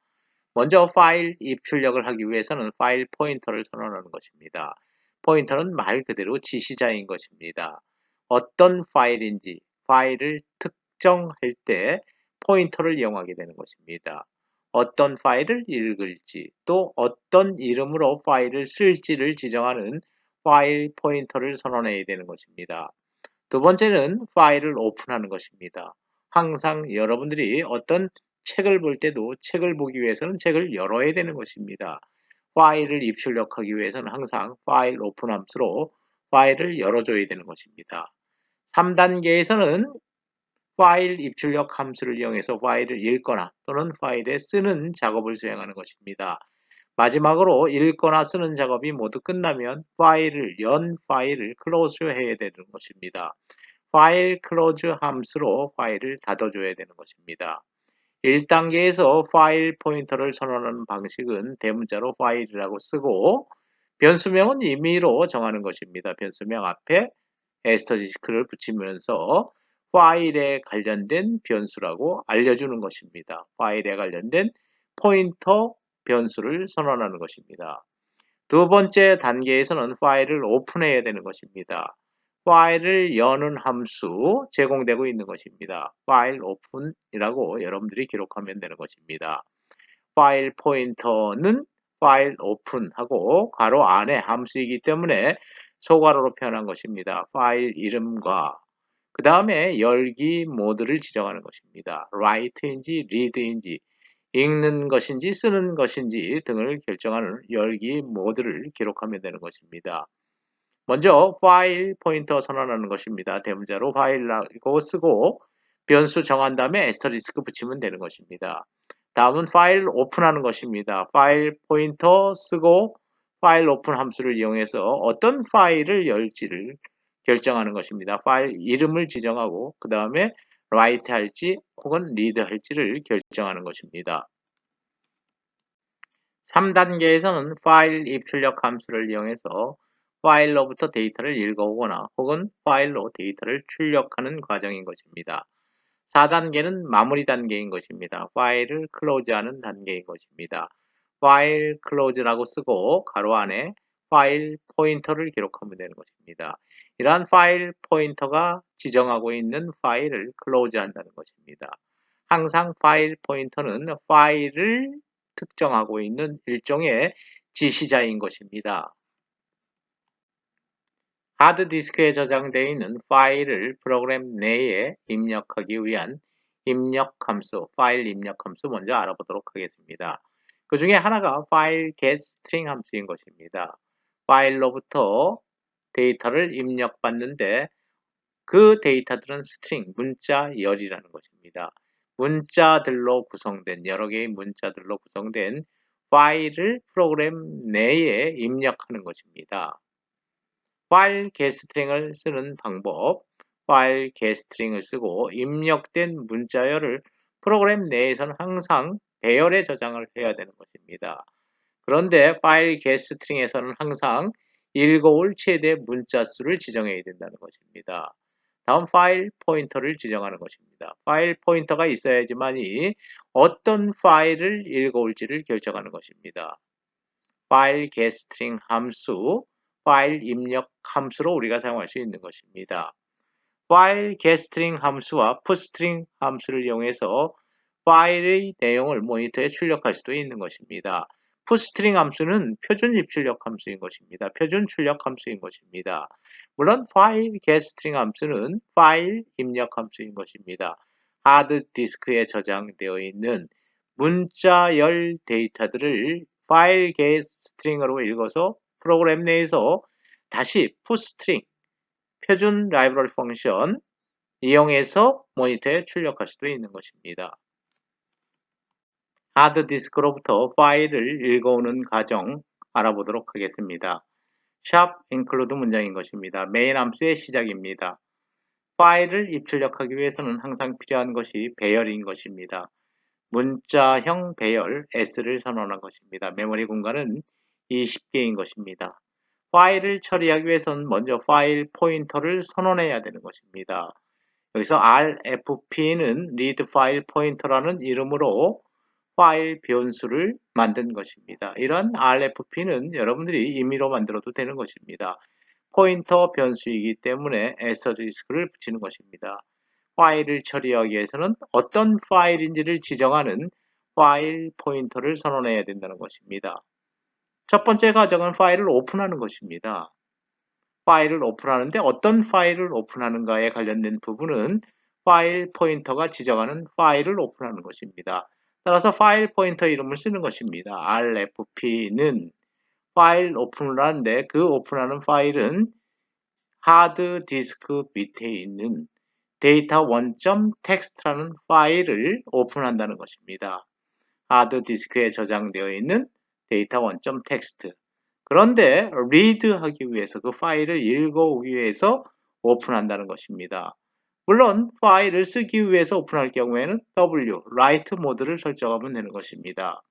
먼저 파일 입출력을 하기 위해서는 파일 포인터를 선언하는 것입니다. 포인터는 말 그대로 지시자인 것입니다. 어떤 파일인지 파일을 특정할 때 포인터를 이용하게 되는 것입니다. 어떤 파일을 읽을지 또 어떤 이름으로 파일을 쓸지를 지정하는 파일 포인터를 선언해야 되는 것입니다. 두 번째는 파일을 오픈하는 것입니다. 항상 여러분들이 어떤 책을 볼 때도 책을 보기 위해서는 책을 열어야 되는 것입니다. 파일을 입출력하기 위해서는 항상 파일 오픈 함수로 파일을 열어줘야 되는 것입니다. 3단계에서는 파일 입출력 함수를 이용해서 파일을 읽거나 또는 파일에 쓰는 작업을 수행하는 것입니다. 마지막으로 읽거나 쓰는 작업이 모두 끝나면 연 파일을 클로즈 해야 되는 것입니다. 파일 클로즈 함수로 파일을 닫아줘야 되는 것입니다. 1단계에서 파일 포인터를 선언하는 방식은 대문자로 파일이라고 쓰고 변수명은 임의로 정하는 것입니다. 변수명 앞에 에스터디스크를 붙이면서 파일에 관련된 변수라고 알려주는 것입니다. 파일에 관련된 포인터 변수를 선언하는 것입니다. 두 번째 단계에서는 파일을 오픈해야 되는 것입니다. 파일을 여는 함수 제공되고 있는 것입니다. 파일 오픈이라고 여러분들이 기록하면 되는 것입니다. 파일 포인터는 파일 오픈하고 괄호 안에 함수이기 때문에 소괄호로 표현한 것입니다. 파일 이름과 그 다음에 열기 모드를 지정하는 것입니다. write인지 read인지 읽는 것인지 쓰는 것인지 등을 결정하는 열기 모드를 기록하면 되는 것입니다. 먼저 파일 포인터 선언하는 것입니다. 대문자로 파일이라고 쓰고 변수 정한 다음에 에스터리스크 붙이면 되는 것입니다. 다음은 파일 오픈하는 것입니다. 파일 포인터 쓰고 파일 오픈 함수를 이용해서 어떤 파일을 열지를 결정하는 것입니다. 파일 이름을 지정하고 그 다음에 write 할지 혹은 read 할지를 결정하는 것입니다. 3단계에서는 파일 입출력 함수를 이용해서 파일로부터 데이터를 읽어오거나 혹은 파일로 데이터를 출력하는 과정인 것입니다. 4단계는 마무리 단계인 것입니다. 파일을 클로즈하는 단계인 것입니다. 파일 클로즈라고 쓰고 가로 안에 파일 포인터를 기록하면 되는 것입니다. 이러한 파일 포인터가 지정하고 있는 파일을 클로즈한다는 것입니다. 항상 파일 포인터는 파일을 특정하고 있는 일종의 지시자인 것입니다. 하드디스크에 저장되어 있는 파일을 프로그램 내에 입력하기 위한 입력 함수, 파일 입력 함수 먼저 알아보도록 하겠습니다. 그 중에 하나가 파일 getString 함수인 것입니다. 파일로부터 데이터를 입력받는데 그 데이터들은 스트링, 문자열이라는 것입니다. 문자들로 구성된 여러 개의 문자들로 구성된 파일을 프로그램 내에 입력하는 것입니다. 파일 getString을 쓰는 방법, 파일 getString을 쓰고 입력된 문자열을 프로그램 내에서는 항상 배열에 저장을 해야 되는 것입니다. 그런데 파일 getString에서는 항상 읽어올 최대 문자 수를 지정해야 된다는 것입니다. 다음 파일 포인터를 지정하는 것입니다. 파일 포인터가 있어야지만이 어떤 파일을 읽어올지를 결정하는 것입니다. 파일 getString 함수, 파일 입력 함수로 우리가 사용할 수 있는 것입니다. 파일 getString 함수와 putString 함수를 이용해서 파일의 내용을 모니터에 출력할 수도 있는 것입니다. putString 함수는 표준 입출력 함수인 것입니다. 표준 출력 함수인 것입니다. 물론 파일 getString 함수는 파일 입력 함수인 것입니다. 하드디스크에 저장되어 있는 문자열 데이터들을 파일 getString으로 읽어서 프로그램 내에서 다시 putString 표준 라이브러리 펑션 이용해서 모니터에 출력할 수도 있는 것입니다. 하드디스크로부터 파일을 읽어오는 과정 알아보도록 하겠습니다. 샵 include 문장인 것입니다. 메인 함수의 시작입니다. 파일을 입출력하기 위해서는 항상 필요한 것이 배열인 것입니다. 문자형 배열 S를 선언한 것입니다. 메모리 공간은 20개인 것입니다. 파일을 처리하기 위해서는 먼저 파일 포인터를 선언해야 되는 것입니다. 여기서 RFP는 read file pointer라는 이름으로 파일 변수를 만든 것입니다. 이런 RFP는 여러분들이 임의로 만들어도 되는 것입니다. 포인터 변수이기 때문에 애스터리스크를 붙이는 것입니다. 파일을 처리하기 위해서는 어떤 파일인지를 지정하는 파일 포인터를 선언해야 된다는 것입니다. 첫 번째 과정은 파일을 오픈하는 것입니다. 파일을 오픈하는데 어떤 파일을 오픈하는가에 관련된 부분은 파일 포인터가 지정하는 파일을 오픈하는 것입니다. 따라서 파일 포인터 이름을 쓰는 것입니다. RFP는 파일 오픈을 하는데 그 오픈하는 파일은 하드디스크 밑에 있는 data1.txt라는 파일을 오픈한다는 것입니다. 하드디스크에 저장되어 있는 data1.txt. 그런데 read하기 위해서 그 파일을 읽어오기 위해서 오픈한다는 것입니다. 물론 파일을 쓰기 위해서 오픈할 경우에는 W, write 모드를 설정하면 되는 것입니다.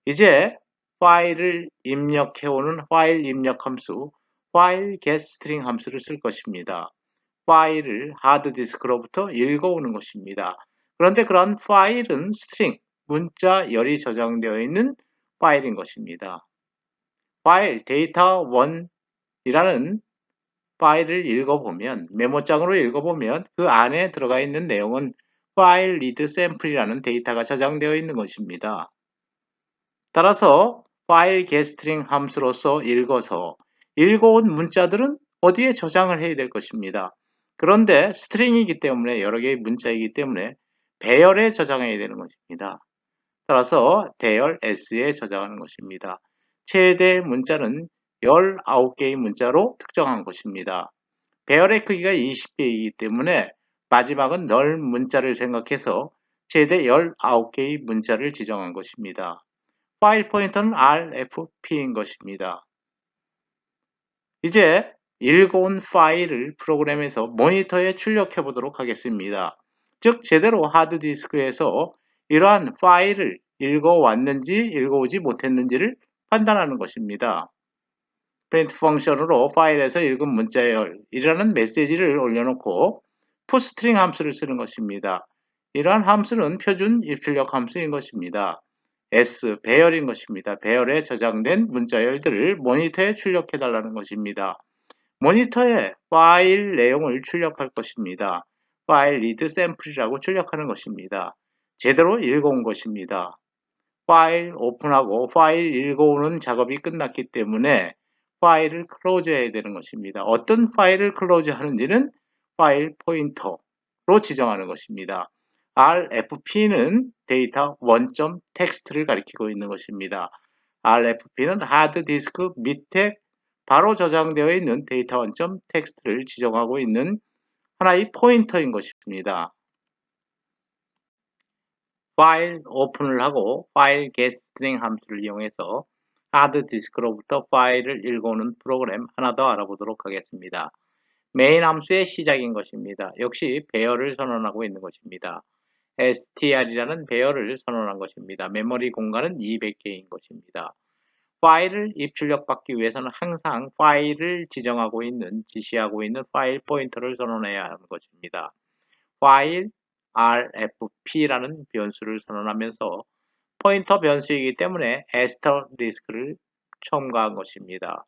이제 파일을 입력해오는 파일 입력 함수, 파일 getString 함수를 쓸 것입니다. 파일을 하드디스크로부터 읽어오는 것입니다. 그런데 그런 파일은 string, 문자 열이 저장되어 있는 파일인 것입니다. 파일 data1이라는 파일을 읽어보면 메모장으로 읽어보면 그 안에 들어가 있는 내용은 파일 read sample이라는 데이터가 저장되어 있는 것입니다. 따라서 파일 getString 함수로서 읽어온 문자들은 어디에 저장을 해야 될 것입니다. 그런데 스트링이기 때문에 여러 개의 문자이기 때문에 배열에 저장해야 되는 것입니다. 따라서 배열 S에 저장하는 것입니다. 최대 문자는 19개의 문자로 특정한 것입니다. 배열의 크기가 20개이기 때문에 마지막은 널 문자를 생각해서 최대 19개의 문자를 지정한 것입니다. 파일 포인터는 RFP인 것입니다. 이제 읽어온 파일을 프로그램에서 모니터에 출력해 보도록 하겠습니다. 즉 제대로 하드디스크에서 이러한 파일을 읽어왔는지 읽어오지 못했는지를 판단하는 것입니다. print 펑션으로 파일에서 읽은 문자열이라는 메시지를 올려놓고 putString 함수를 쓰는 것입니다. 이러한 함수는 표준 입출력 함수인 것입니다. S, 배열인 것입니다. 배열에 저장된 문자열들을 모니터에 출력해 달라는 것입니다. 모니터에 파일 내용을 출력할 것입니다. 파일 read sample이라고 출력하는 것입니다. 제대로 읽어온 것입니다. 파일 오픈하고 파일 읽어오는 작업이 끝났기 때문에 파일을 클로즈 해야 되는 것입니다. 어떤 파일을 클로즈 하는지는 파일 포인터로 지정하는 것입니다. RFP는 데이터 1.txt를 가리키고 있는 것입니다. RFP는 하드디스크 밑에 바로 저장되어 있는 데이터 1.txt를 지정하고 있는 하나의 포인터인 것입니다. 파일 오픈을 하고 파일 getString 함수를 이용해서 하드디스크로부터 파일을 읽어오는 프로그램 하나 더 알아보도록 하겠습니다. 메인 함수의 시작인 것입니다. 역시 배열을 선언하고 있는 것입니다. str이라는 배열을 선언한 것입니다. 메모리 공간은 200개인 것입니다. 파일을 입출력받기 위해서는 항상 파일을 지시하고 있는 파일 포인터를 선언해야 하는 것입니다. 파일 rfp라는 변수를 선언하면서 포인터 변수이기 때문에 asterisk를 첨가한 것입니다.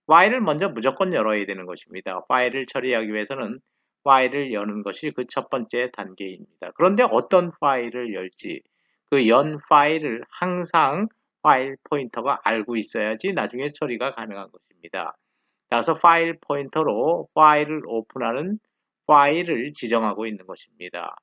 파일을 먼저 무조건 열어야 되는 것입니다. 파일을 처리하기 위해서는 파일을 여는 것이 그 첫 번째 단계입니다. 그런데 어떤 파일을 열지 그 연 파일을 항상 파일 포인터가 알고 있어야지 나중에 처리가 가능한 것입니다. 따라서 파일 포인터로 파일을 오픈하는 파일을 지정하고 있는 것입니다.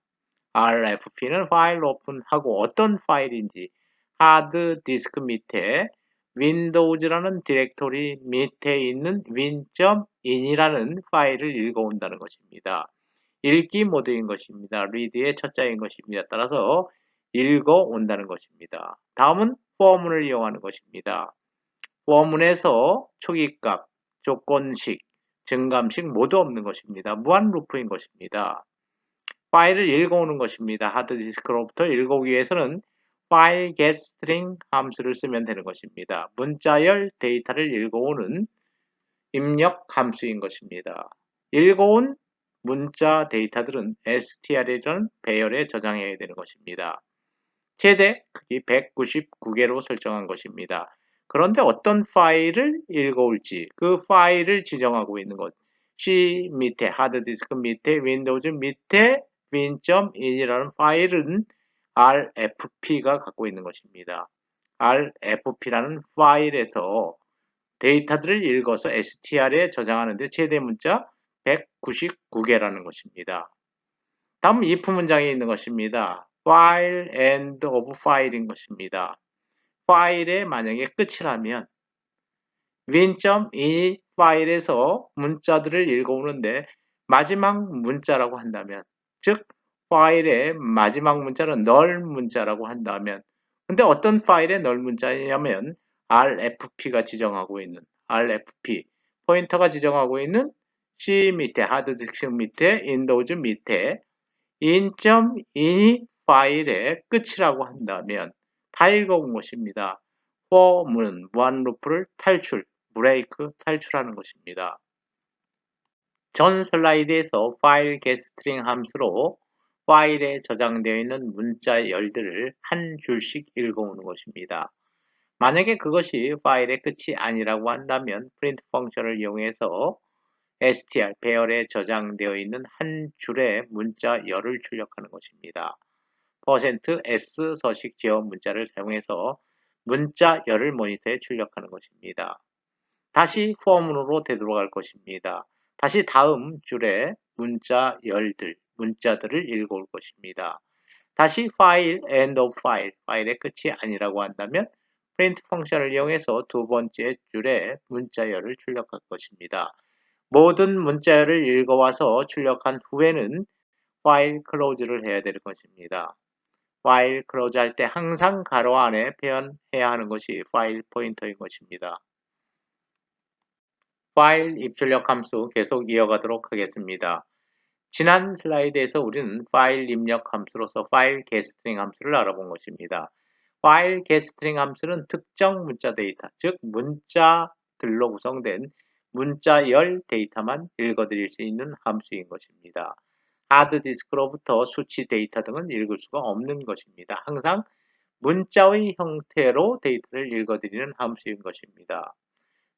rfp는 파일 오픈하고 어떤 파일인지 하드 디스크 밑에 윈도우즈라는 디렉토리 밑에 있는 win.in이라는 파일을 읽어온다는 것입니다. 읽기 모드인 것입니다. read의 첫자인 것입니다. 따라서 읽어온다는 것입니다. 다음은 for문을 이용하는 것입니다. for문에서 초기값, 조건식, 증감식 모두 없는 것입니다. 무한 루프인 것입니다. 파일을 읽어오는 것입니다. 하드디스크로부터 읽어오기 위해서는 파일 getString 함수를 쓰면 되는 것입니다. 문자열 데이터를 읽어오는 입력 함수인 것입니다. 읽어온 문자 데이터들은 str이라는 배열에 저장해야 되는 것입니다. 최대 크기 199개로 설정한 것입니다. 그런데 어떤 파일을 읽어올지 그 파일을 지정하고 있는 것. C 밑에 하드디스크 밑에 윈도우즈 밑에 win.in이라는 파일은 rfp가 갖고 있는 것입니다. rfp라는 파일에서 데이터들을 읽어서 str에 저장하는데 최대 문자 199개라는 것입니다. 다음 if 문장에 있는 것입니다. file end of file인 것입니다. 파일의 만약에 끝이라면 win.in 파일에서 문자들을 읽어오는데 마지막 문자라고 한다면 즉 파일의 마지막 문자는 null 문자라고 한다면 근데 어떤 파일의 null 문자냐면 rfp가 지정하고 있는 rfp 포인터가 지정하고 있는 C 밑에 하드디스크 밑에 윈도우즈 밑에 in.ini 파일의 끝이라고 한다면 다 읽어온 것입니다. for문은 무한루프를 브레이크 탈출하는 것입니다. 전 슬라이드에서 파일 getString 함수로 파일에 저장되어 있는 문자 열들을 한 줄씩 읽어오는 것입니다. 만약에 그것이 파일의 끝이 아니라고 한다면 print 펑션을 이용해서 str 배열에 저장되어 있는 한 줄의 문자 열을 출력하는 것입니다. %s 서식 제어 문자를 사용해서 문자 열을 모니터에 출력하는 것입니다. 다시 포문으로 되돌아갈 것입니다. 다시 다음 줄에 문자들을 읽어올 것입니다. 다시 파일 end of 파일의 끝이 아니라고 한다면 print 펑션을 이용해서 두 번째 줄에 문자열을 출력할 것입니다. 모든 문자열을 읽어와서 출력한 후에는 파일 클로즈를 해야 될 것입니다. 파일 클로즈 할 때 항상 가로 안에 표현해야 하는 것이 파일 포인터인 것입니다. 파일 입출력 함수 계속 이어가도록 하겠습니다. 지난 슬라이드에서 우리는 파일 입력 함수로서 파일 getString 함수를 알아본 것입니다. 파일 getString 함수는 특정 문자 데이터, 즉 문자들로 구성된 문자열 데이터만 읽어드릴 수 있는 함수인 것입니다. 하드디스크로부터 수치 데이터 등은 읽을 수가 없는 것입니다. 항상 문자의 형태로 데이터를 읽어드리는 함수인 것입니다.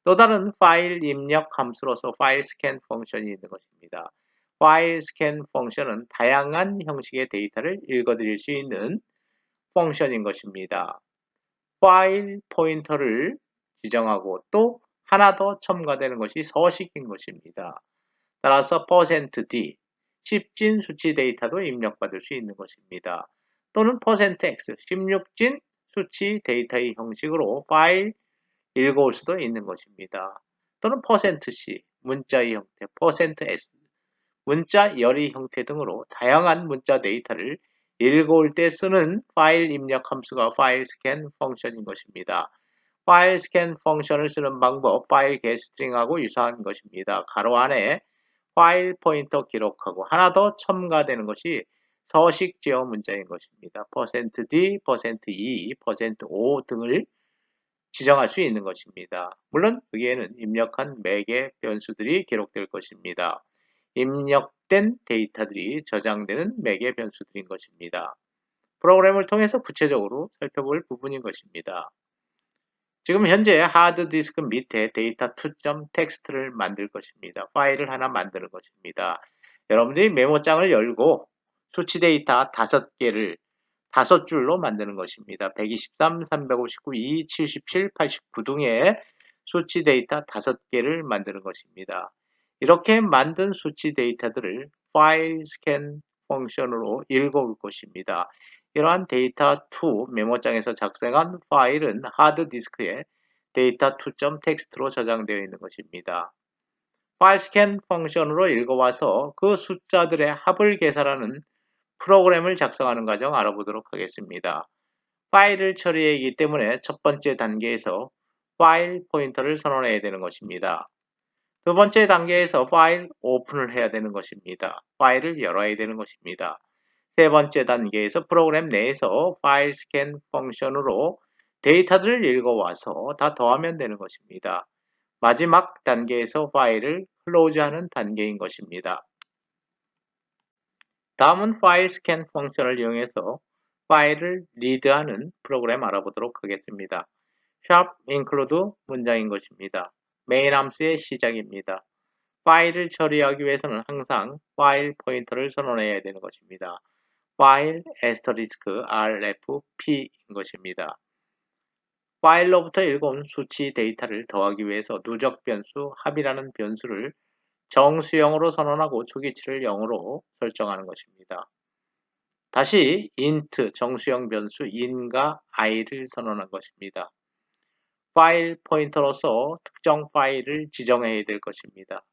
또 다른 파일 입력 함수로서 파일 스캔 펑션이 있는 것입니다. 파일 스캔 펑션은 다양한 형식의 데이터를 읽어드릴 수 있는 펑션인 것입니다. 파일 포인터를 지정하고 또 하나 더 첨가되는 것이 서식인 것입니다. 따라서 %d, 10진 수치 데이터도 입력받을 수 있는 것입니다. 또는 %x, 16진 수치 데이터의 형식으로 파일 읽어올 수도 있는 것입니다. 또는 %c, 문자의 형태, %s, 문자 열의 형태 등으로 다양한 문자 데이터를 읽어올 때 쓰는 파일 입력 함수가 파일 스캔 펑션인 것입니다. 파일 스캔 펑션을 쓰는 방법, 파일 getString하고 유사한 것입니다. 가로 안에 파일 포인터 기록하고 하나 더 첨가되는 것이 서식 제어 문자인 것입니다. %d, %e, %o 등을 지정할 수 있는 것입니다. 물론 여기에는 입력한 매개 변수들이 기록될 것입니다. 입력된 데이터들이 저장되는 매개 변수들인 것입니다. 프로그램을 통해서 구체적으로 살펴볼 부분인 것입니다. 지금 현재 하드디스크 밑에 data2.txt를 만들 것입니다. 파일을 하나 만드는 것입니다. 여러분들이 메모장을 열고 수치 데이터 5개를 5줄로 만드는 것입니다. 123, 359, 2, 77, 89 등의 수치 데이터 5개를 만드는 것입니다. 이렇게 만든 수치 데이터들을 파일 스캔 펑션으로 읽어올 것입니다. 이러한 데이터2 메모장에서 작성한 파일은 하드디스크에 data2.txt로 저장되어 있는 것입니다. 파일 스캔 펑션으로 읽어와서 그 숫자들의 합을 계산하는 프로그램을 작성하는 과정 알아보도록 하겠습니다. 파일을 처리하기 때문에 첫 번째 단계에서 파일 포인터를 선언해야 되는 것입니다. 두 번째 단계에서 파일 오픈을 해야 되는 것입니다. 파일을 열어야 되는 것입니다. 세 번째 단계에서 프로그램 내에서 파일 스캔 펑션으로 데이터들을 읽어와서 다 더하면 되는 것입니다. 마지막 단계에서 파일을 클로즈하는 단계인 것입니다. 다음은 파일 스캔 펑션을 이용해서 파일을 리드하는 프로그램 알아보도록 하겠습니다. sharp include 문장인 것입니다. 메인 함수의 시작입니다. 파일을 처리하기 위해서는 항상 파일 포인터를 선언해야 되는 것입니다. 파일 asterisk rfp인 것입니다. 파일로부터 읽어온 수치 데이터를 더하기 위해서 누적 변수 합이라는 변수를 정수형으로 선언하고 초기치를 0으로 설정하는 것입니다. 다시 int 정수형 변수 in과 i를 선언한 것입니다. 파일 포인터로서 특정 파일을 지정해야 될 것입니다.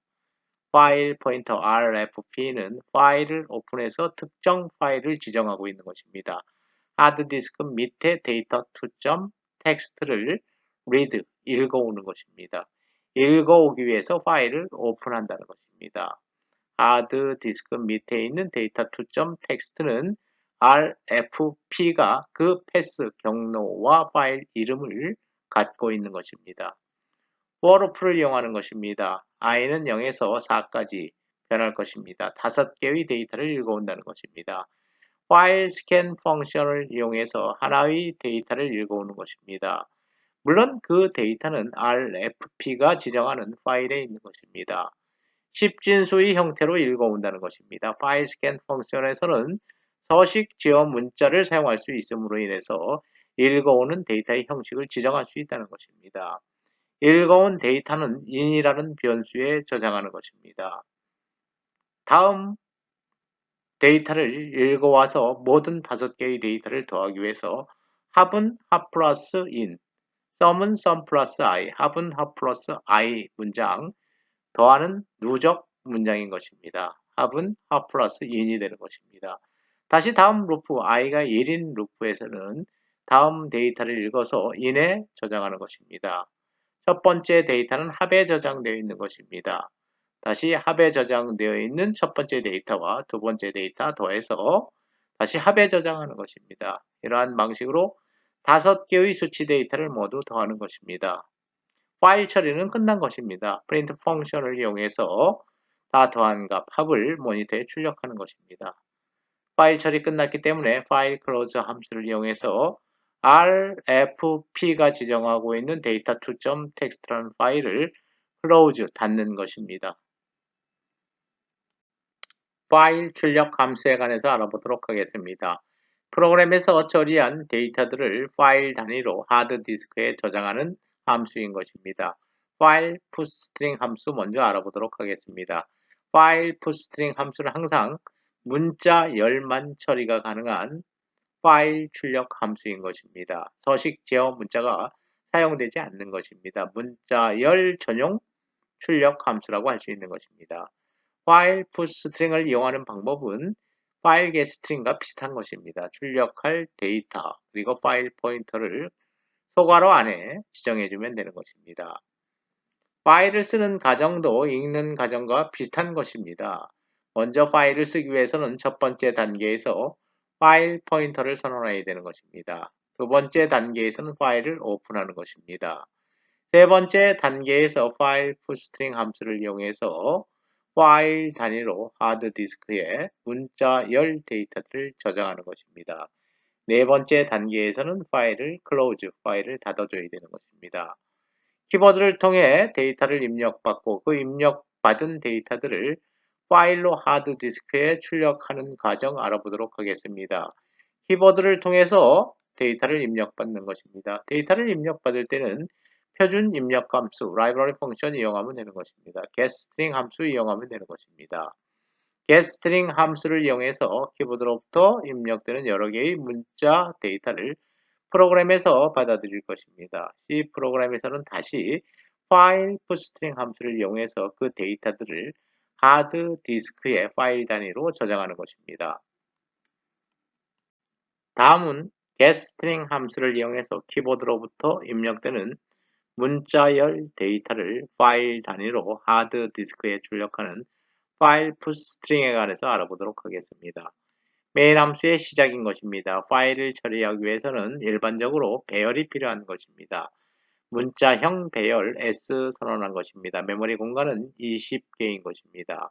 파일 포인터 rfp는 파일을 오픈해서 특정 파일을 지정하고 있는 것입니다. 하드디스크 밑에 data2.txt를 read, 읽어오는 것입니다. 읽어오기 위해서 파일을 오픈한다는 것입니다. 하드디스크 밑에 있는 data2.txt는 rfp가 그 패스 경로와 파일 이름을 갖고 있는 것입니다. for loop를 이용하는 것입니다. i는 0에서 4까지 변할 것입니다. 5개의 데이터를 읽어온다는 것입니다. 파일 스캔 펑션을 이용해서 하나의 데이터를 읽어오는 것입니다. 물론 그 데이터는 rfp가 지정하는 파일에 있는 것입니다. 10진수의 형태로 읽어온다는 것입니다. 파일 스캔 펑션에서는 서식 지어 문자를 사용할 수 있음으로 인해서 읽어오는 데이터의 형식을 지정할 수 있다는 것입니다. 읽어온 데이터는 in이라는 변수에 저장하는 것입니다. 다음 데이터를 읽어와서 모든 5개의 데이터를 더하기 위해서 합은 합 플러스 in, sum은 sum 플러스 i, 합은 합 플러스 i 문장, 더하는 누적 문장인 것입니다. 합은 합 플러스 in이 되는 것입니다. 다시 다음 루프 i가 1인 루프에서는 다음 데이터를 읽어서 in에 저장하는 것입니다. 첫 번째 데이터는 합에 저장되어 있는 것입니다. 다시 합에 저장되어 있는 첫 번째 데이터와 두 번째 데이터 더해서 다시 합에 저장하는 것입니다. 이러한 방식으로 5개의 수치 데이터를 모두 더하는 것입니다. 파일 처리는 끝난 것입니다. print 펑션을 이용해서 다 더한 값 합을 모니터에 출력하는 것입니다. 파일 처리 끝났기 때문에 파일 클로즈 함수를 이용해서 rfp가 지정하고 있는 data2.txt라는 파일을 클로즈 닫는 것입니다. 파일 출력 함수에 관해서 알아보도록 하겠습니다. 프로그램에서 처리한 데이터들을 파일 단위로 하드디스크에 저장하는 함수인 것입니다. 파일 pushstring 함수 먼저 알아보도록 하겠습니다. 파일 pushstring 함수는 항상 문자 열만 처리가 가능한 파일 출력 함수인 것입니다. 서식 제어 문자가 사용되지 않는 것입니다. 문자 열 전용 출력 함수라고 할 수 있는 것입니다. 파일 pushstring을 이용하는 방법은 파일 getString과 비슷한 것입니다. 출력할 데이터 그리고 파일 포인터를 소괄호 안에 지정해주면 되는 것입니다. 파일을 쓰는 과정도 읽는 과정과 비슷한 것입니다. 먼저 파일을 쓰기 위해서는 첫 번째 단계에서 파일 포인터를 선언해야 되는 것입니다. 두 번째 단계에서는 파일을 오픈하는 것입니다. 세 번째 단계에서 파일 푸스트링 함수를 이용해서 파일 단위로 하드디스크에 문자 열 데이터를 저장하는 것입니다. 네 번째 단계에서는 파일을 클로즈, 파일을 닫아줘야 되는 것입니다. 키보드를 통해 데이터를 입력받고 그 입력받은 데이터들을 파일로 하드디스크에 출력하는 과정 알아보도록 하겠습니다. 키보드를 통해서 데이터를 입력받는 것입니다. 데이터를 입력받을 때는 표준 입력 함수, 라이브러리 펑션 이용하면 되는 것입니다. getString 함수 이용하면 되는 것입니다. getString 함수를 이용해서 키보드로부터 입력되는 여러 개의 문자 데이터를 프로그램에서 받아들일 것입니다. C 프로그램에서는 다시 파일 푸스트링 함수를 이용해서 그 데이터들을 하드 디스크의 파일 단위로 저장하는 것입니다. 다음은 getString 함수를 이용해서 키보드로부터 입력되는 문자열 데이터를 파일 단위로 하드 디스크에 출력하는 파일 푸스트링에 관해서 알아보도록 하겠습니다. 메인 함수의 시작인 것입니다. 파일을 처리하기 위해서는 일반적으로 배열이 필요한 것입니다. 문자형 배열 S 선언한 것입니다. 메모리 공간은 20개인 것입니다.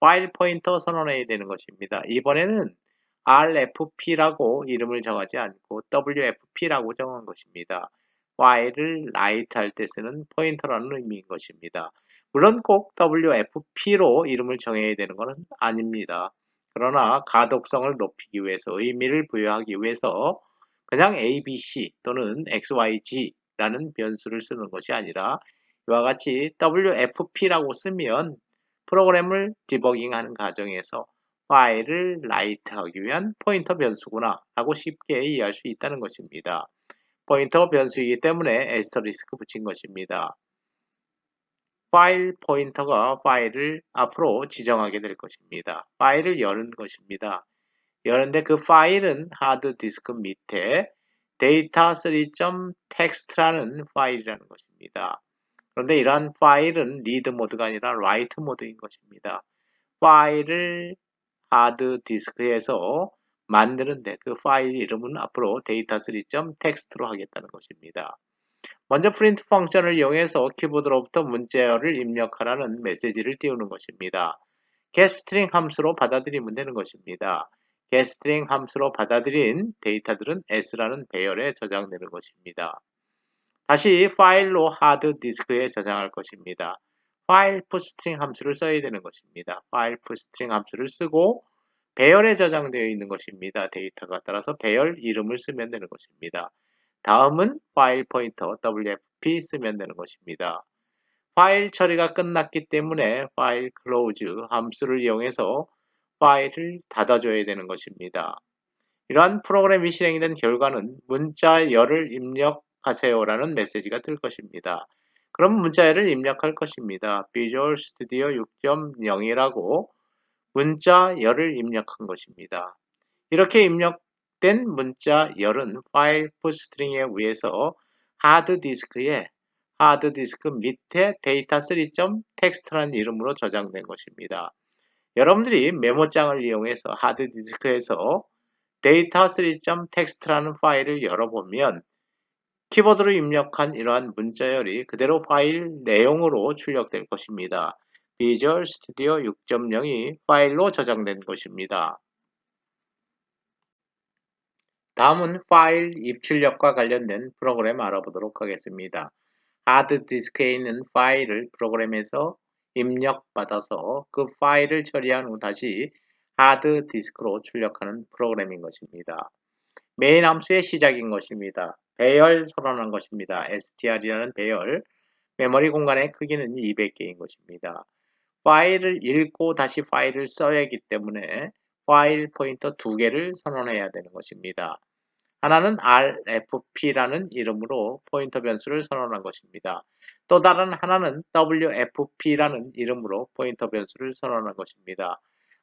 파일 포인터 선언해야 되는 것입니다. 이번에는 RFP라고 이름을 정하지 않고 WFP라고 정한 것입니다. 파일을 라이트 할 때 쓰는 포인터라는 의미인 것입니다. 물론 꼭 WFP로 이름을 정해야 되는 것은 아닙니다. 그러나 가독성을 높이기 위해서 의미를 부여하기 위해서 그냥 ABC 또는 XYG라는 변수를 쓰는 것이 아니라 이와 같이 WFP라고 쓰면 프로그램을 디버깅하는 과정에서 파일을 라이트하기 위한 포인터 변수구나 라고 쉽게 이해할 수 있다는 것입니다. 포인터 변수이기 때문에 에스터리스크 붙인 것입니다. 파일 포인터가 파일을 앞으로 지정하게 될 것입니다. 파일을 여는 것입니다. 여는데 그 파일은 하드디스크 밑에 data3.txt라는 파일이라는 것입니다. 그런데 이러한 파일은 리드 모드가 아니라 라이트 모드인 것입니다. 파일을 하드디스크에서 만드는데 그 파일 이름은 앞으로 data3.txt로 하겠다는 것입니다. 먼저 프린트 펑션을 이용해서 키보드로부터 문자열을 입력하라는 메시지를 띄우는 것입니다. getString 함수로 받아들이면 되는 것입니다. getString 함수로 받아들인 데이터들은 S라는 배열에 저장되는 것입니다. 다시 파일로 하드디스크에 저장할 것입니다. 파일 푸스트링 함수를 써야 되는 것입니다. 파일 푸스트링 함수를 쓰고 배열에 저장되어 있는 것입니다. 데이터가 따라서 배열 이름을 쓰면 되는 것입니다. 다음은 파일 포인터 WFP 쓰면 되는 것입니다. 파일 처리가 끝났기 때문에 파일 클로즈 함수를 이용해서 파일을 닫아줘야 되는 것입니다. 이러한 프로그램이 실행이 된 결과는 문자열을 입력하세요라는 메시지가 뜰 것입니다. 그럼 문자열을 입력할 것입니다. Visual Studio 6.0이라고 문자열을 입력한 것입니다. 이렇게 입력된 문자열은 파일 푸스트링에 의해서 하드디스크 밑에 data3.txt라는 이름으로 저장된 것입니다. 여러분들이 메모장을 이용해서 하드디스크에서 data3.txt라는 파일을 열어보면 키보드로 입력한 이러한 문자열이 그대로 파일 내용으로 출력될 것입니다. Visual Studio 6.0이 파일로 저장된 것입니다. 다음은 파일 입출력과 관련된 프로그램 알아보도록 하겠습니다. 하드디스크에 있는 파일을 프로그램에서 입력받아서 그 파일을 처리한 후 다시 하드디스크로 출력하는 프로그램인 것입니다. 메인 함수의 시작인 것입니다. 배열 선언한 것입니다. str이라는 배열, 메모리 공간의 크기는 200개인 것입니다. 파일을 읽고 다시 파일을 써야 하기 때문에 파일 포인터 2개를 선언해야 되는 것입니다. 하나는 RFP라는 이름으로 포인터 변수를 선언한 것입니다. 또 다른 하나는 WFP라는 이름으로 포인터 변수를 선언한 것입니다.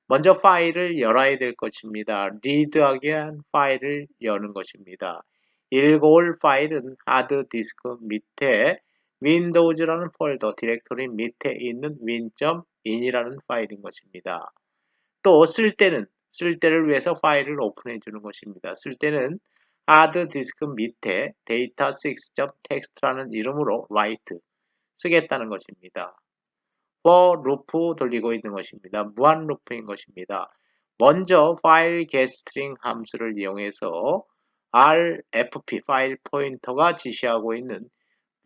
먼저 파일을 열어야 될 것입니다. 리드하기 위한 파일을 여는 것입니다. 읽어올 파일은 하드디스크 밑에 windows라는 폴더 디렉토리 밑에 있는 win.in이라는 파일인 것입니다. 또 쓸 때를 위해서 파일을 오픈해 주는 것입니다. 쓸 때는 하드 디스크 밑에 data6.txt라는 이름으로 write 쓰겠다는 것입니다. for 루프 돌리고 있는 것입니다. 무한 루프인 것입니다. 먼저 파일 getString 함수를 이용해서 rfp 파일 포인터가 지시하고 있는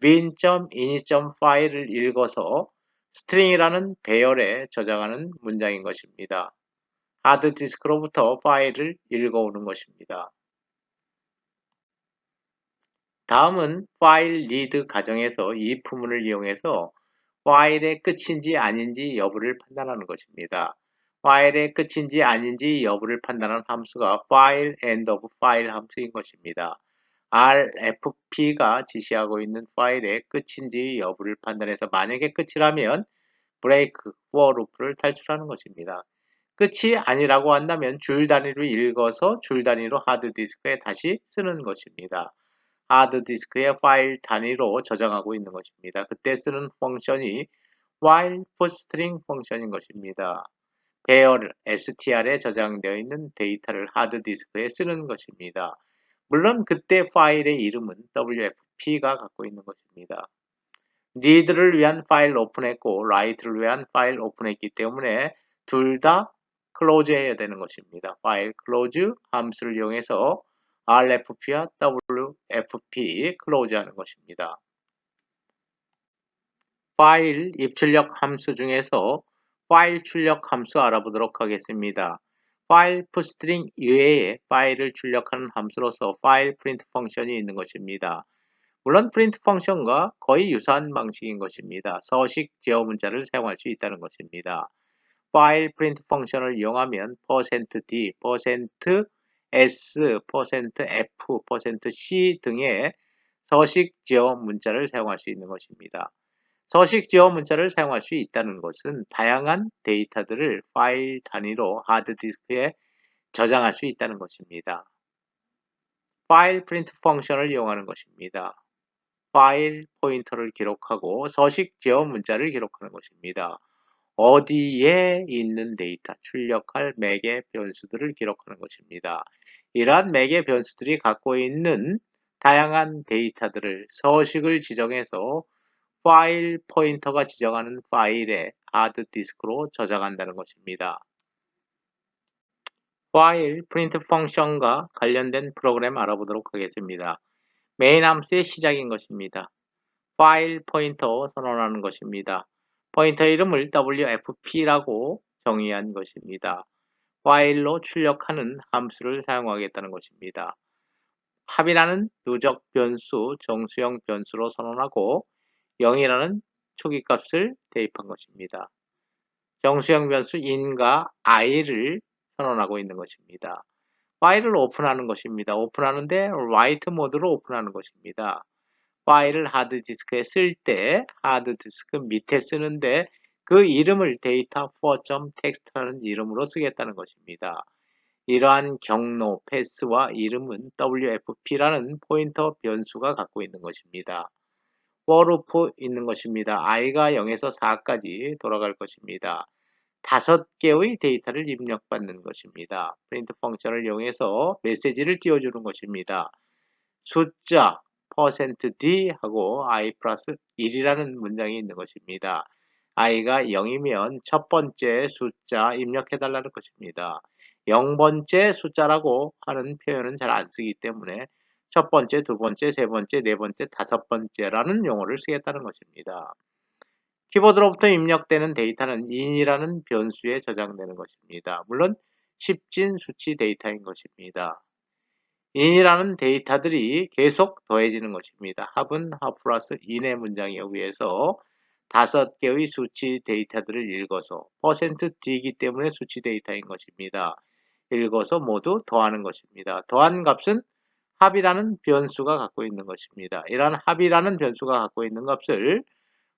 win.ini. 파일을 읽어서 string이라는 배열에 저장하는 문장인 것입니다. 하드디스크로부터 파일을 읽어오는 것입니다. 다음은 파일 리드 가정에서 if문을 이용해서 파일의 끝인지 아닌지 여부를 판단하는 것입니다. 파일의 끝인지 아닌지 여부를 판단하는 함수가 file end of file 함수인 것입니다. rfp가 지시하고 있는 파일의 끝인지 여부를 판단해서 만약에 끝이라면 break for loop를 탈출하는 것입니다. 끝이 아니라고 한다면 줄 단위로 읽어서 줄 단위로 하드디스크에 다시 쓰는 것입니다. 하드디스크에 파일 단위로 저장하고 있는 것입니다. 그때 쓰는 펑션이 while firststring 펑션인 것입니다. 배열 str에 저장되어 있는 데이터를 하드디스크에 쓰는 것입니다. 물론 그때 파일의 이름은 wfp가 갖고 있는 것입니다. read를 위한 파일 오픈했고 write를 위한 파일 오픈했기 때문에 둘 다 close 해야 되는 것입니다. 파일 close 함수를 이용해서 rfp와 wfp close 하는 것입니다. 파일 입출력 함수 중에서 파일 출력 함수 알아보도록 하겠습니다. 파일 푸스트링 이외에 파일을 출력하는 함수로서 파일 프린트 펑션이 있는 것입니다. 물론 프린트 펑션과 거의 유사한 방식인 것입니다. 서식 제어 문자를 사용할 수 있다는 것입니다. 파일 프린트 펑션을 이용하면 %d, %s, %f, %c 등의 서식 제어 문자를 사용할 수 있는 것입니다. 서식 제어 문자를 사용할 수 있다는 것은 다양한 데이터들을 파일 단위로 하드디스크에 저장할 수 있다는 것입니다. 파일 프린트 펑션을 이용하는 것입니다. 파일 포인터를 기록하고 서식 제어 문자를 기록하는 것입니다. 어디에 있는 데이터, 출력할 맥의 변수들을 기록하는 것입니다. 이러한 맥의 변수들이 갖고 있는 다양한 데이터들을 서식을 지정해서 파일 포인터가 지정하는 파일에 하드디스크로 저장한다는 것입니다. 파일 프린트 펑션과 관련된 프로그램 알아보도록 하겠습니다. 메인 함수의 시작인 것입니다. 파일 포인터 선언하는 것입니다. 포인터 이름을 wfp라고 정의한 것입니다. 파일로 출력하는 함수를 사용하겠다는 것입니다. 합이라는 누적 변수 정수형 변수로 선언하고 0이라는 초기 값을 대입한 것입니다. 정수형 변수 in과 i를 선언하고 있는 것입니다. 파일을 오픈하는 것입니다. 오픈하는데 write 모드로 오픈하는 것입니다. 파일을 하드디스크에 쓸 때 하드디스크 밑에 쓰는데 그 이름을 data4.txt라는 이름으로 쓰겠다는 것입니다. 이러한 경로, 패스와 이름은 wfp라는 포인터 변수가 갖고 있는 것입니다. for loop 있는 것입니다. i가 0에서 4까지 돌아갈 것입니다. 5개의 데이터를 입력받는 것입니다. 프린트 펑션을 이용해서 메시지를 띄워주는 것입니다. 숫자 %d 하고 i 플러스 1이라는 문장이 있는 것입니다. i가 0이면 첫 번째 숫자 입력해달라는 것입니다. 0번째 숫자라고 하는 표현은 잘 안 쓰기 때문에 첫 번째, 두 번째, 세 번째, 네 번째, 다섯 번째라는 용어를 쓰겠다는 것입니다. 키보드로부터 입력되는 데이터는 in이라는 변수에 저장되는 것입니다. 물론 10진 수치 데이터인 것입니다. in이라는 데이터들이 계속 더해지는 것입니다. 합은 합 플러스 in의 문장에 의해서 5개의 수치 데이터들을 읽어서 %d이기 때문에 수치 데이터인 것입니다. 읽어서 모두 더하는 것입니다. 더한 값은 합이라는 변수가 갖고 있는 것입니다. 이러한 합이라는 변수가 갖고 있는 값을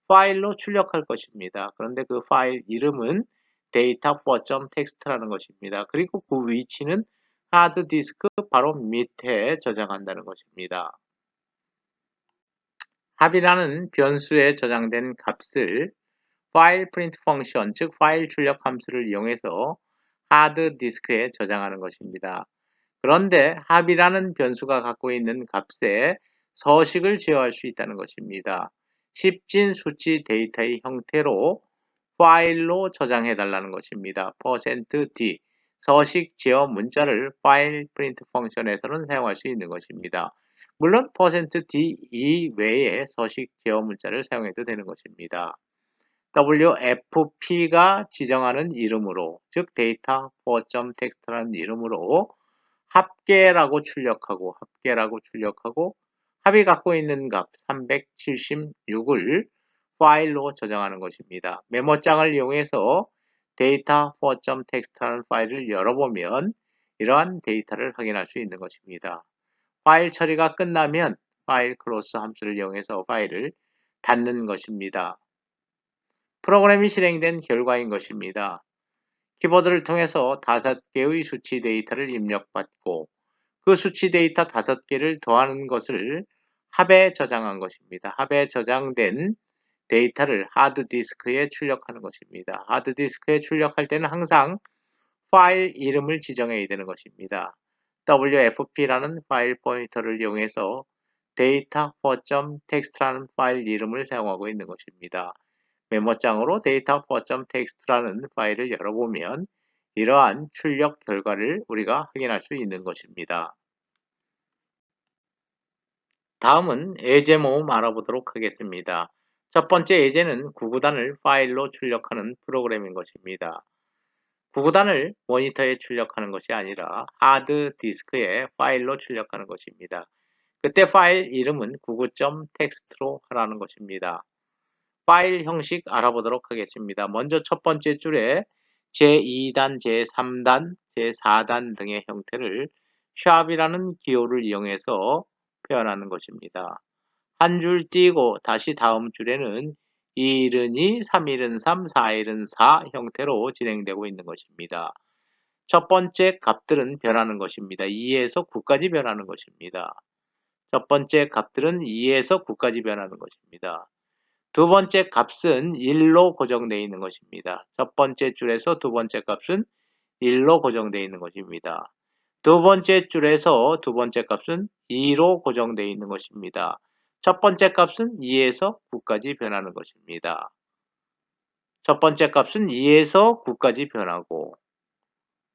파일로 출력할 것입니다. 그런데 그 파일 이름은 data4.txt라는 것입니다. 그리고 그 위치는 하드디스크 바로 밑에 저장한다는 것입니다. 합이라는 변수에 저장된 값을 파일 프린트 펑션, 즉 파일 출력 함수를 이용해서 하드 디스크에 저장하는 것입니다. 그런데 합이라는 변수가 갖고 있는 값에 서식을 제어할 수 있다는 것입니다. 10진 수치 데이터의 형태로 파일로 저장해 달라는 것입니다. %d 서식 제어 문자를 파일 프린트 펑션에서는 사용할 수 있는 것입니다. 물론 %d 이외에 서식 제어 문자를 사용해도 되는 것입니다. WFP가 지정하는 이름으로, 즉 데이터 for.txt라는 이름으로 합계라고 출력하고 합이 갖고 있는 값 376을 파일로 저장하는 것입니다. 메모장을 이용해서 데이터 for.txt라는 파일을 열어보면 이러한 데이터를 확인할 수 있는 것입니다. 파일 처리가 끝나면 파일 클로즈 함수를 이용해서 파일을 닫는 것입니다. 프로그램이 실행된 결과인 것입니다. 키보드를 통해서 5개의 수치 데이터를 입력받고 그 수치 데이터 5개를 더하는 것을 합에 저장한 것입니다. 합에 저장된 데이터를 하드디스크에 출력하는 것입니다. 하드디스크에 출력할 때는 항상 파일 이름을 지정해야 되는 것입니다. WFP라는 파일 포인터를 이용해서 데이터 for.txt라는 파일 이름을 사용하고 있는 것입니다. 메모장으로 데이터 for.txt라는 파일을 열어보면 이러한 출력 결과를 우리가 확인할 수 있는 것입니다. 다음은 예제 모음 알아보도록 하겠습니다. 첫 번째 예제는 구구단을 파일로 출력하는 프로그램인 것입니다. 구구단을 모니터에 출력하는 것이 아니라 하드디스크에 파일로 출력하는 것입니다. 그때 파일 이름은 구구.txt로 하라는 것입니다. 파일 형식 알아보도록 하겠습니다. 먼저 첫 번째 줄에 제2단, 제3단, 제4단 등의 형태를 샵이라는 기호를 이용해서 표현하는 것입니다. 한 줄 띄고 다시 다음 줄에는 2일은 2, 3일은 3, 4일은 4 형태로 진행되고 있는 것입니다. 첫 번째 값들은 변하는 것입니다. 2에서 9까지 변하는 것입니다. 첫 번째 값들은 2에서 9까지 변하는 것입니다. 두 번째 값은 1로 고정되어 있는 것입니다. 첫 번째 줄에서 두 번째 값은 1로 고정되어 있는 것입니다. 두 번째 줄에서 두 번째 값은 2로 고정되어 있는 것입니다. 첫 번째 값은 2에서 9까지 변하는 것입니다. 첫 번째 값은 2에서 9까지 변하고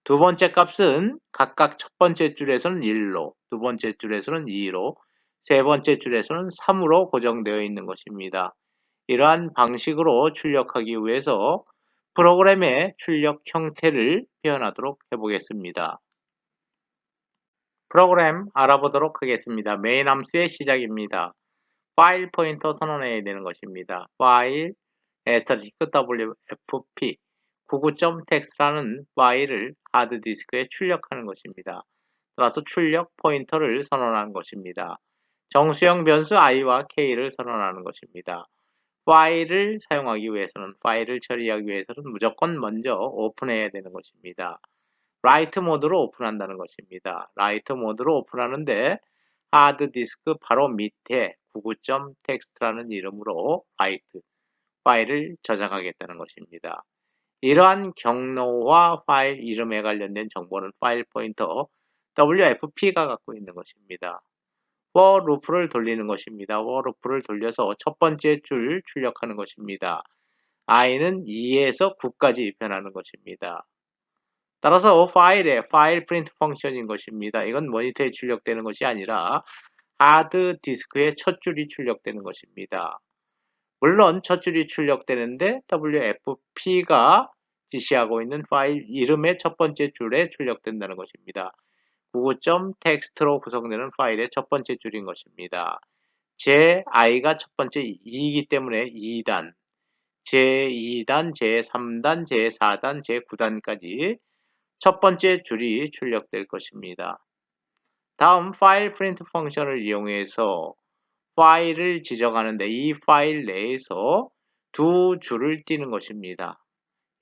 두 번째 값은 각각 첫 번째 줄에서는 1로, 두 번째 줄에서는 2로, 세 번째 줄에서는 3으로 고정되어 있는 것입니다. 이러한 방식으로 출력하기 위해서 프로그램의 출력 형태를 표현하도록 해보겠습니다. 프로그램 알아보도록 하겠습니다. 메인 함수의 시작입니다. 파일 포인터 선언해야 되는 것입니다. 파일 WFP 99.txt라는 파일을 하드디스크에 출력하는 것입니다. 따라서 출력 포인터를 선언하는 것입니다. 정수형 변수 i와 k를 선언하는 것입니다. 파일을 사용하기 위해서는, 파일을 처리하기 위해서는 무조건 먼저 오픈해야 되는 것입니다. 라이트 모드로 오픈한다는 것입니다. 라이트 모드로 오픈하는데 하드디스크 바로 밑에 99.txt라는 이름으로 라이트 파일을 저장하겠다는 것입니다. 이러한 경로와 파일 이름에 관련된 정보는 파일 포인터 WFP가 갖고 있는 것입니다. for 루프를 돌리는 것입니다. for 루프를 돌려서 첫 번째 줄 출력하는 것입니다. i는 2에서 9까지 변하는 것입니다. 따라서 파일 프린트 펑션인 것입니다. 이건 모니터에 출력되는 것이 아니라 하드 디스크에 첫 줄이 출력되는 것입니다. 물론 첫 줄이 출력되는데 WFP가 지시하고 있는 파일 이름의 첫 번째 줄에 출력된다는 것입니다. 99.txt로 구성되는 파일의 첫 번째 줄인 것입니다. 제 i가 첫 번째 2이기 때문에 2단, 제2단, 제3단, 제4단, 제9단까지 첫 번째 줄이 출력될 것입니다. 다음 파일 프린트 펑션을 이용해서 파일을 지정하는데 이 파일 내에서 두 줄을 띄는 것입니다.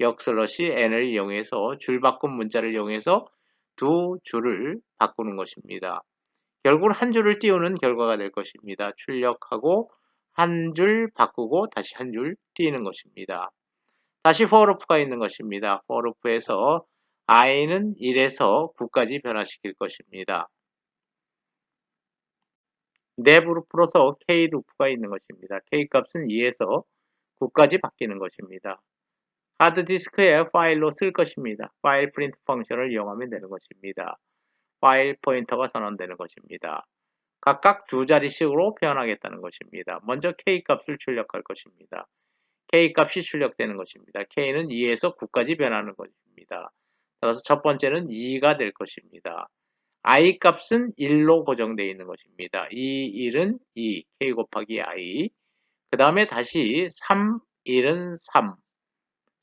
역/n을 이용해서 줄바꿈 문자를 이용해서 두 줄을 바꾸는 것입니다. 결국은 한 줄을 띄우는 결과가 될 것입니다. 출력하고 한 줄 바꾸고 다시 한 줄 띄는 것입니다. 다시 for loop가 있는 것입니다. for loop에서 i는 1에서 9까지 변화시킬 것입니다. nev loop로서 k loop가 있는 것입니다. k 값은 2에서 9까지 바뀌는 것입니다. 하드디스크에 파일로 쓸 것입니다. 파일 프린트 펑션을 이용하면 되는 것입니다. 파일 포인터가 선언되는 것입니다. 각각 두 자리씩으로 표현하겠다는 것입니다. 먼저 k 값을 출력할 것입니다. k 값이 출력되는 것입니다. k는 2에서 9까지 변하는 것입니다. 따라서 첫 번째는 2가 될 것입니다. i 값은 1로 고정되어 있는 것입니다. 이 1은 2, k 곱하기 i. 그 다음에 다시 3, 1은 3,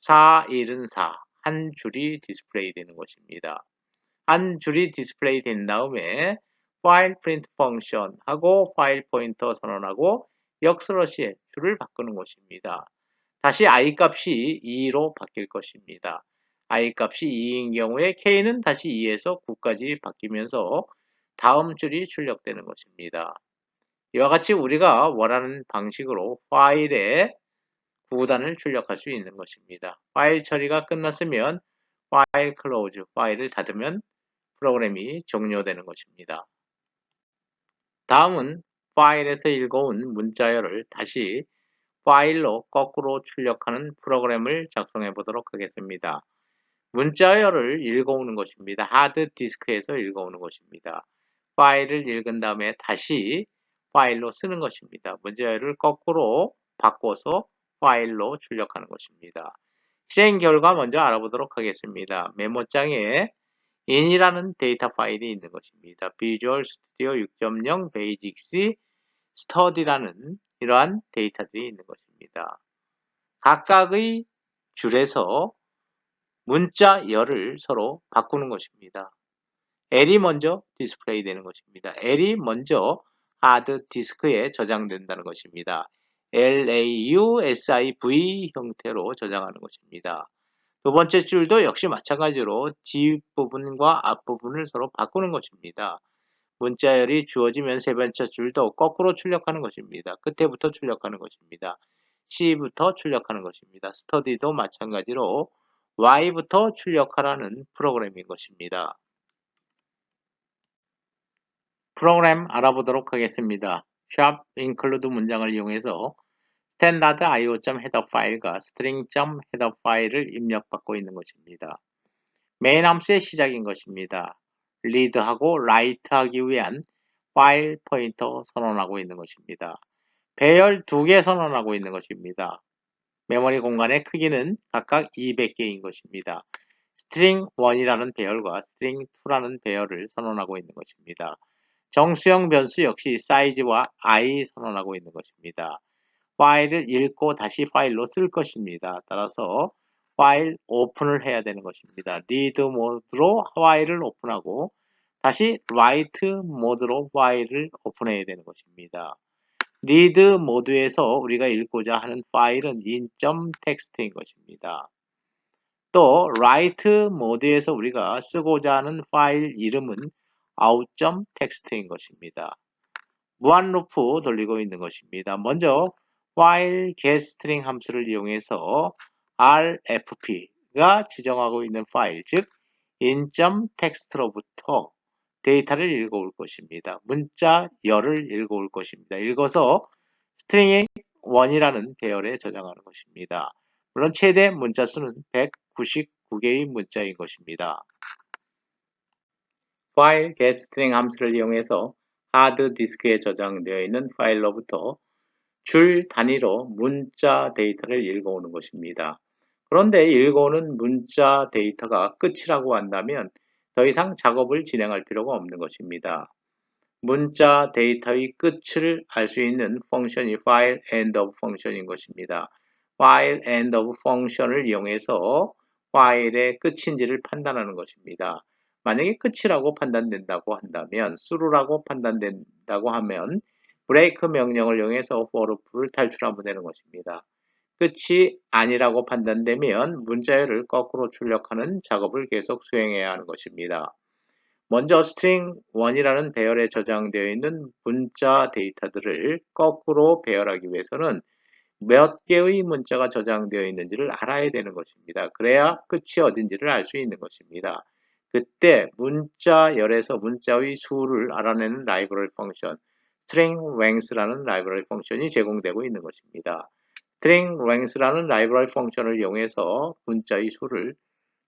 4, 1은 4. 한 줄이 디스플레이 되는 것입니다. 한 줄이 디스플레이 된 다음에 파일 프린트 펑션 하고 파일 포인터 선언하고 역슬러시에 줄을 바꾸는 것입니다. 다시 i 값이 2로 바뀔 것입니다. i 값이 2인 경우에 k는 다시 2에서 9까지 바뀌면서 다음 줄이 출력되는 것입니다. 이와 같이 우리가 원하는 방식으로 파일에 구단을 출력할 수 있는 것입니다. 파일 처리가 끝났으면 파일 클로즈, 파일을 닫으면 프로그램이 종료되는 것입니다. 다음은 파일에서 읽어온 문자열을 다시 파일로 거꾸로 출력하는 프로그램을 작성해 보도록 하겠습니다. 문자열을 읽어오는 것입니다. 하드디스크에서 읽어오는 것입니다. 파일을 읽은 다음에 다시 파일로 쓰는 것입니다. 문자열을 거꾸로 바꿔서 파일로 출력하는 것입니다. 실행 결과 먼저 알아보도록 하겠습니다. 메모장에 in이라는 데이터 파일이 있는 것입니다. 비주얼 스튜디오 6.0 베이직스 스터디라는 이러한 데이터들이 있는 것입니다. 각각의 줄에서 문자열을 서로 바꾸는 것입니다. L이 먼저 디스플레이 되는 것입니다. L이 먼저 하드디스크에 저장된다는 것입니다. LAUSIV 형태로 저장하는 것입니다. 두 번째 줄도 역시 마찬가지로 뒷부분과 앞부분을 서로 바꾸는 것입니다. 문자열이 주어지면 세 번째 줄도 거꾸로 출력하는 것입니다. 끝에부터 출력하는 것입니다. C부터 출력하는 것입니다. 스터디도 마찬가지로 Y부터 출력하라는 프로그램인 것입니다. 프로그램 알아보도록 하겠습니다. shop include 문장을 이용해서 standard io.header 파일과 string.header 파일을 입력받고 있는 것입니다. 메인 함수의 시작인 것입니다. read하고 write하기 위한 파일 포인터 선언하고 있는 것입니다. 배열 2개 선언하고 있는 것입니다. 메모리 공간의 크기는 각각 200개인 것입니다. string1이라는 배열과 string2라는 배열을 선언하고 있는 것입니다. 정수형 변수 역시 사이즈와 i 선언하고 있는 것입니다. 파일을 읽고 다시 파일로 쓸 것입니다. 따라서 파일 오픈을 해야 되는 것입니다. read 모드로 파일을 오픈하고 다시 write 모드로 파일을 오픈해야 되는 것입니다. read 모드에서 우리가 읽고자 하는 파일은 in.txt인 것입니다. 또 write 모드에서 우리가 쓰고자 하는 파일 이름은 out.txt인 것입니다. 무한 루프 돌리고 있는 것입니다. 먼저 while getString 함수를 이용해서 rfp가 지정하고 있는 파일, 즉 in.txt로부터 데이터를 읽어올 것입니다. 문자 열을 읽어올 것입니다. 읽어서 string의 1이라는 배열에 저장하는 것입니다. 물론 최대 문자 수는 199개의 문자인 것입니다. 파일 getString 함수를 이용해서 하드디스크에 저장되어 있는 파일로부터 줄 단위로 문자 데이터를 읽어오는 것입니다. 그런데 읽어오는 문자 데이터가 끝이라고 한다면 더 이상 작업을 진행할 필요가 없는 것입니다. 문자 데이터의 끝을 알 수 있는 펑션이 file end of 펑션인 것입니다. file end of 펑션을 이용해서 파일의 끝인지를 판단하는 것입니다. 만약에 끝이라고 판단된다고 한다면, 수루라고 판단된다고 하면 break 명령을 이용해서 for loop를 탈출하면 되는 것입니다. 끝이 아니라고 판단되면 문자열을 거꾸로 출력하는 작업을 계속 수행해야 하는 것입니다. 먼저 string 1이라는 배열에 저장되어 있는 문자 데이터들을 거꾸로 배열하기 위해서는 몇 개의 문자가 저장되어 있는지를 알아야 되는 것입니다. 그래야 끝이 어딘지를 알 수 있는 것입니다. 그때 문자열에서 문자의 수를 알아내는 라이브러리 펑션 string length라는 라이브러리 펑션이 제공되고 있는 것입니다. string length라는 라이브러리 펑션을 이용해서 문자의 수를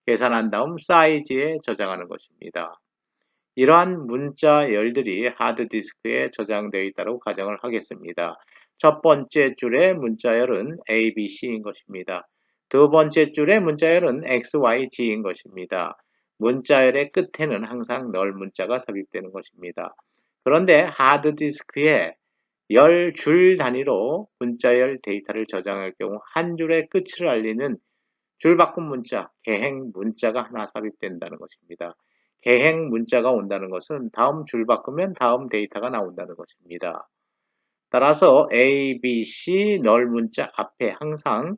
계산한 다음 사이즈에 저장하는 것입니다. 이러한 문자열들이 하드디스크에 저장되어 있다고 가정을 하겠습니다. 첫 번째 줄의 문자열은 ABC인 것입니다. 두 번째 줄의 문자열은 XYZ인 것입니다. 문자열의 끝에는 항상 널 문자가 삽입되는 것입니다. 그런데 하드디스크에 열 줄 단위로 문자열 데이터를 저장할 경우 한 줄의 끝을 알리는 줄바꿈 문자, 개행 문자가 하나 삽입된다는 것입니다. 개행 문자가 온다는 것은 다음 줄 바꾸면 다음 데이터가 나온다는 것입니다. 따라서 A, B, C 널 문자 앞에 항상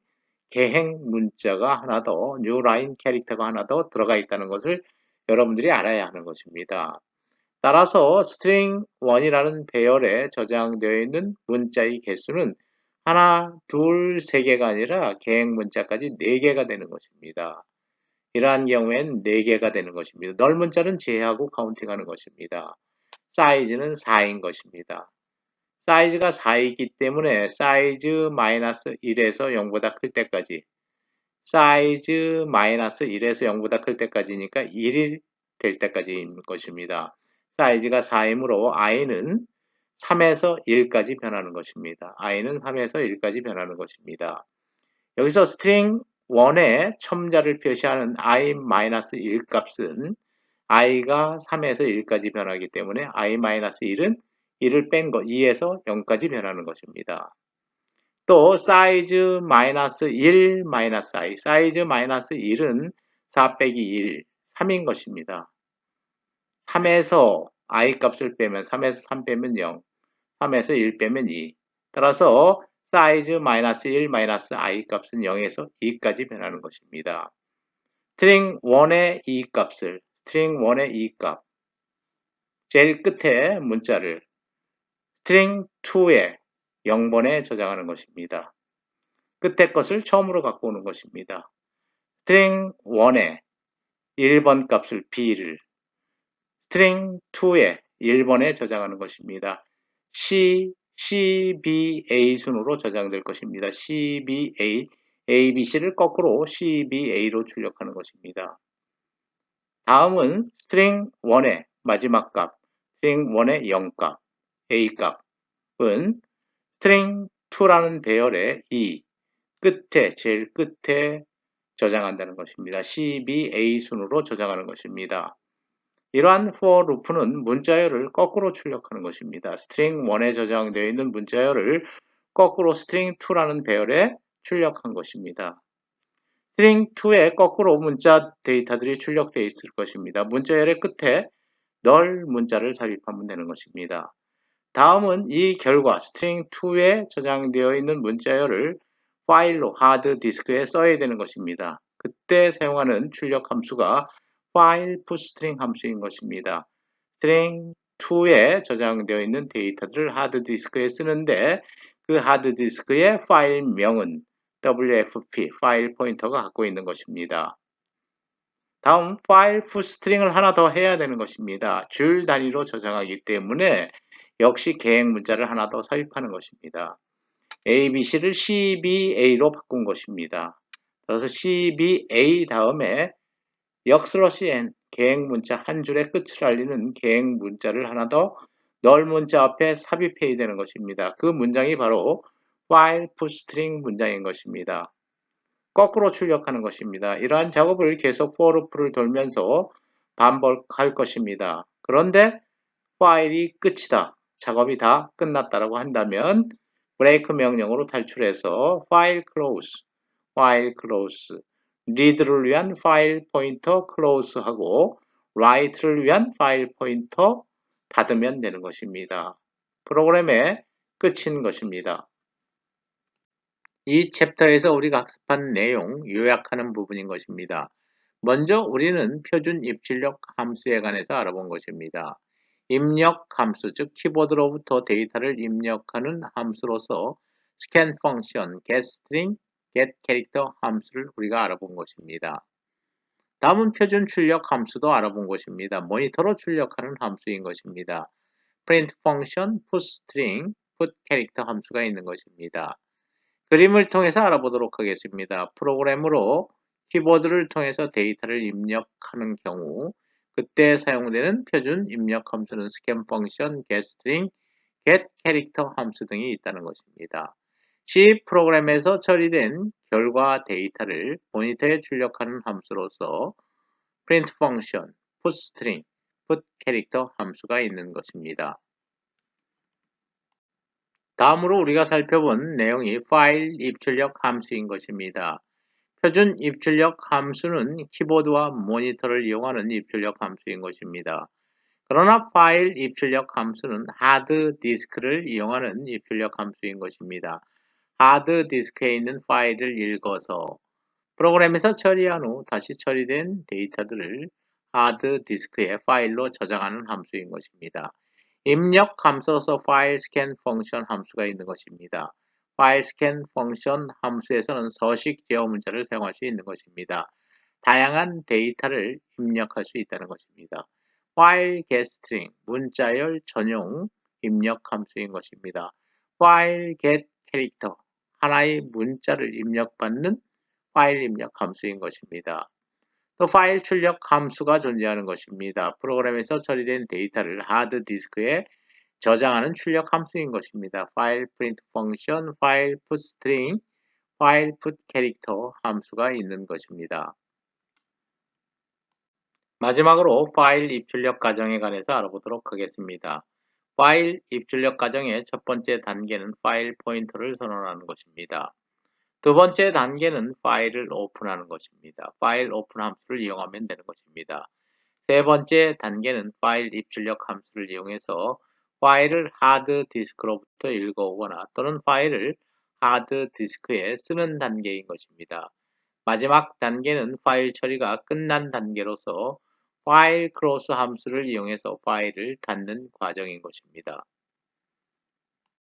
개행 문자가 하나 더, new line 캐릭터가 하나 더 들어가 있다는 것을 여러분들이 알아야 하는 것입니다. 따라서 string 1이라는 배열에 저장되어 있는 문자의 개수는 하나, 둘, 세 개가 아니라 개행 문자까지 4개가 되는 것입니다. 이러한 경우엔 4개가 되는 것입니다. 널 문자는 제하고 카운팅하는 것입니다. 사이즈는 4인 것입니다. 사이즈가 4이기 때문에 사이즈 마이너스 1에서 0보다 클 때까지 사이즈 마이너스 1에서 0보다 클 때까지니까 1이 될 때까지인 것입니다. 사이즈가 4이므로 i는 3에서 1까지 변하는 것입니다. i는 3에서 1까지 변하는 것입니다. 여기서 string 1에 첨자를 표시하는 i-1 값은 i가 3에서 1까지 변하기 때문에 i-1은 1을 뺀 것, 2에서 0까지 변하는 것입니다. 또 사이즈 마이너스 1 마이너스 i, 사이즈 마이너스 1은 4 빼기 1, 3인 것입니다. 3에서 i 값을 빼면 3에서 3 빼면 0, 3에서 1 빼면 2. 따라서 사이즈 마이너스 1 마이너스 i 값은 0에서 2까지 변하는 것입니다. string 1의 이 값을 string 1의 이 값, 제일 끝에 문자를 string 2의 0번에 저장하는 것입니다. 끝에 것을 처음으로 갖고 오는 것입니다. string 1의 1번 값을 b를 string 2의 1번에 저장하는 것입니다. CBA 순으로 저장될 것입니다. CBA, ABC를 거꾸로 CBA로 출력하는 것입니다. 다음은 string 1의 마지막 값, string 1의 0값, A 값은 string 2라는 배열의 이 끝에, 제일 끝에 저장한다는 것입니다. CBA 순으로 저장하는 것입니다. 이러한 for 루프는 문자열을 거꾸로 출력하는 것입니다. string 1에 저장되어 있는 문자열을 거꾸로 string 2라는 배열에 출력한 것입니다. string 2에 거꾸로 문자 데이터들이 출력되어 있을 것입니다. 문자열의 끝에 널 문자를 삽입하면 되는 것입니다. 다음은 이 결과 string 2에 저장되어 있는 문자열을 파일로 하드디스크에 써야 되는 것입니다. 그때 사용하는 출력 함수가 file toString 함수인 것입니다. string 2에 저장되어 있는 데이터들을 하드디스크에 쓰는데 그 하드디스크의 파일명은 WFP, 파일 포인터가 갖고 있는 것입니다. 다음 file toString을 하나 더 해야 되는 것입니다. 줄 단위로 저장하기 때문에 역시 계획 문자를 하나 더 삽입하는 것입니다. ABC를 CBA로 바꾼 것입니다. 그래서 CBA 다음에 역슬러시 계획 문자 한 줄의 끝을 알리는 계획 문자를 하나 더 널 문자 앞에 삽입해야 되는 것입니다. 그 문장이 바로 file toString 문장인 것입니다. 거꾸로 출력하는 것입니다. 이러한 작업을 계속 for loop를 돌면서 반복할 것입니다. 그런데 파일이 끝이다. 작업이 다 끝났다라고 한다면 브레이크 명령으로 탈출해서 file close, read를 위한 파일 포인터 close 하고 write를 위한 파일 포인터 닫으면 되는 것입니다. 프로그램의 끝인 것입니다. 이 챕터에서 우리가 학습한 내용 요약하는 부분인 것입니다. 먼저 우리는 표준 입출력 함수에 관해서 알아본 것입니다. 입력 함수, 즉 키보드로부터 데이터를 입력하는 함수로서 scan 펑션, getString, getCharacter 함수를 우리가 알아본 것입니다. 다음은 표준 출력 함수도 알아본 것입니다. 모니터로 출력하는 함수인 것입니다. print 펑션, putString, putCharacter 함수가 있는 것입니다. 그림을 통해서 알아보도록 하겠습니다. 프로그램으로 키보드를 통해서 데이터를 입력하는 경우 그때 사용되는 표준 입력 함수는 scan 펑션, getString, getCharacter 함수 등이 있다는 것입니다. C 프로그램에서 처리된 결과 데이터를 모니터에 출력하는 함수로서 print 펑션, putString, putCharacter 함수가 있는 것입니다. 다음으로 우리가 살펴본 내용이 파일 입출력 함수인 것입니다. 표준 입출력 함수는 키보드와 모니터를 이용하는 입출력 함수인 것입니다. 그러나 파일 입출력 함수는 하드 디스크를 이용하는 입출력 함수인 것입니다. 하드 디스크에 있는 파일을 읽어서 프로그램에서 처리한 후 다시 처리된 데이터들을 하드 디스크에 파일로 저장하는 함수인 것입니다. 입력 함수로서 파일 스캔 펑션 함수가 있는 것입니다. 파일 스캔 펑션 함수에서는 서식 제어 문자를 사용할 수 있는 것입니다. 다양한 데이터를 입력할 수 있다는 것입니다. 파일 getString, 문자열 전용 입력 함수인 것입니다. 파일 getCharacter, 하나의 문자를 입력받는 파일 입력 함수인 것입니다. 또 파일 출력 함수가 존재하는 것입니다. 프로그램에서 처리된 데이터를 하드 디스크에 저장하는 출력 함수인 것입니다. 파일 프린트 펑션, 파일 풋스트링, 파일 풋캐릭터 함수가 있는 것입니다. 마지막으로 파일 입출력 과정에 관해서 알아보도록 하겠습니다. 파일 입출력 과정의 첫 번째 단계는 파일 포인터를 선언하는 것입니다. 두 번째 단계는 파일을 오픈하는 것입니다. 파일 오픈 함수를 이용하면 되는 것입니다. 세 번째 단계는 파일 입출력 함수를 이용해서 파일을 하드 디스크로부터 읽어오거나 또는 파일을 하드 디스크에 쓰는 단계인 것입니다. 마지막 단계는 파일 처리가 끝난 단계로서 파일 크로스 함수를 이용해서 파일을 닫는 과정인 것입니다.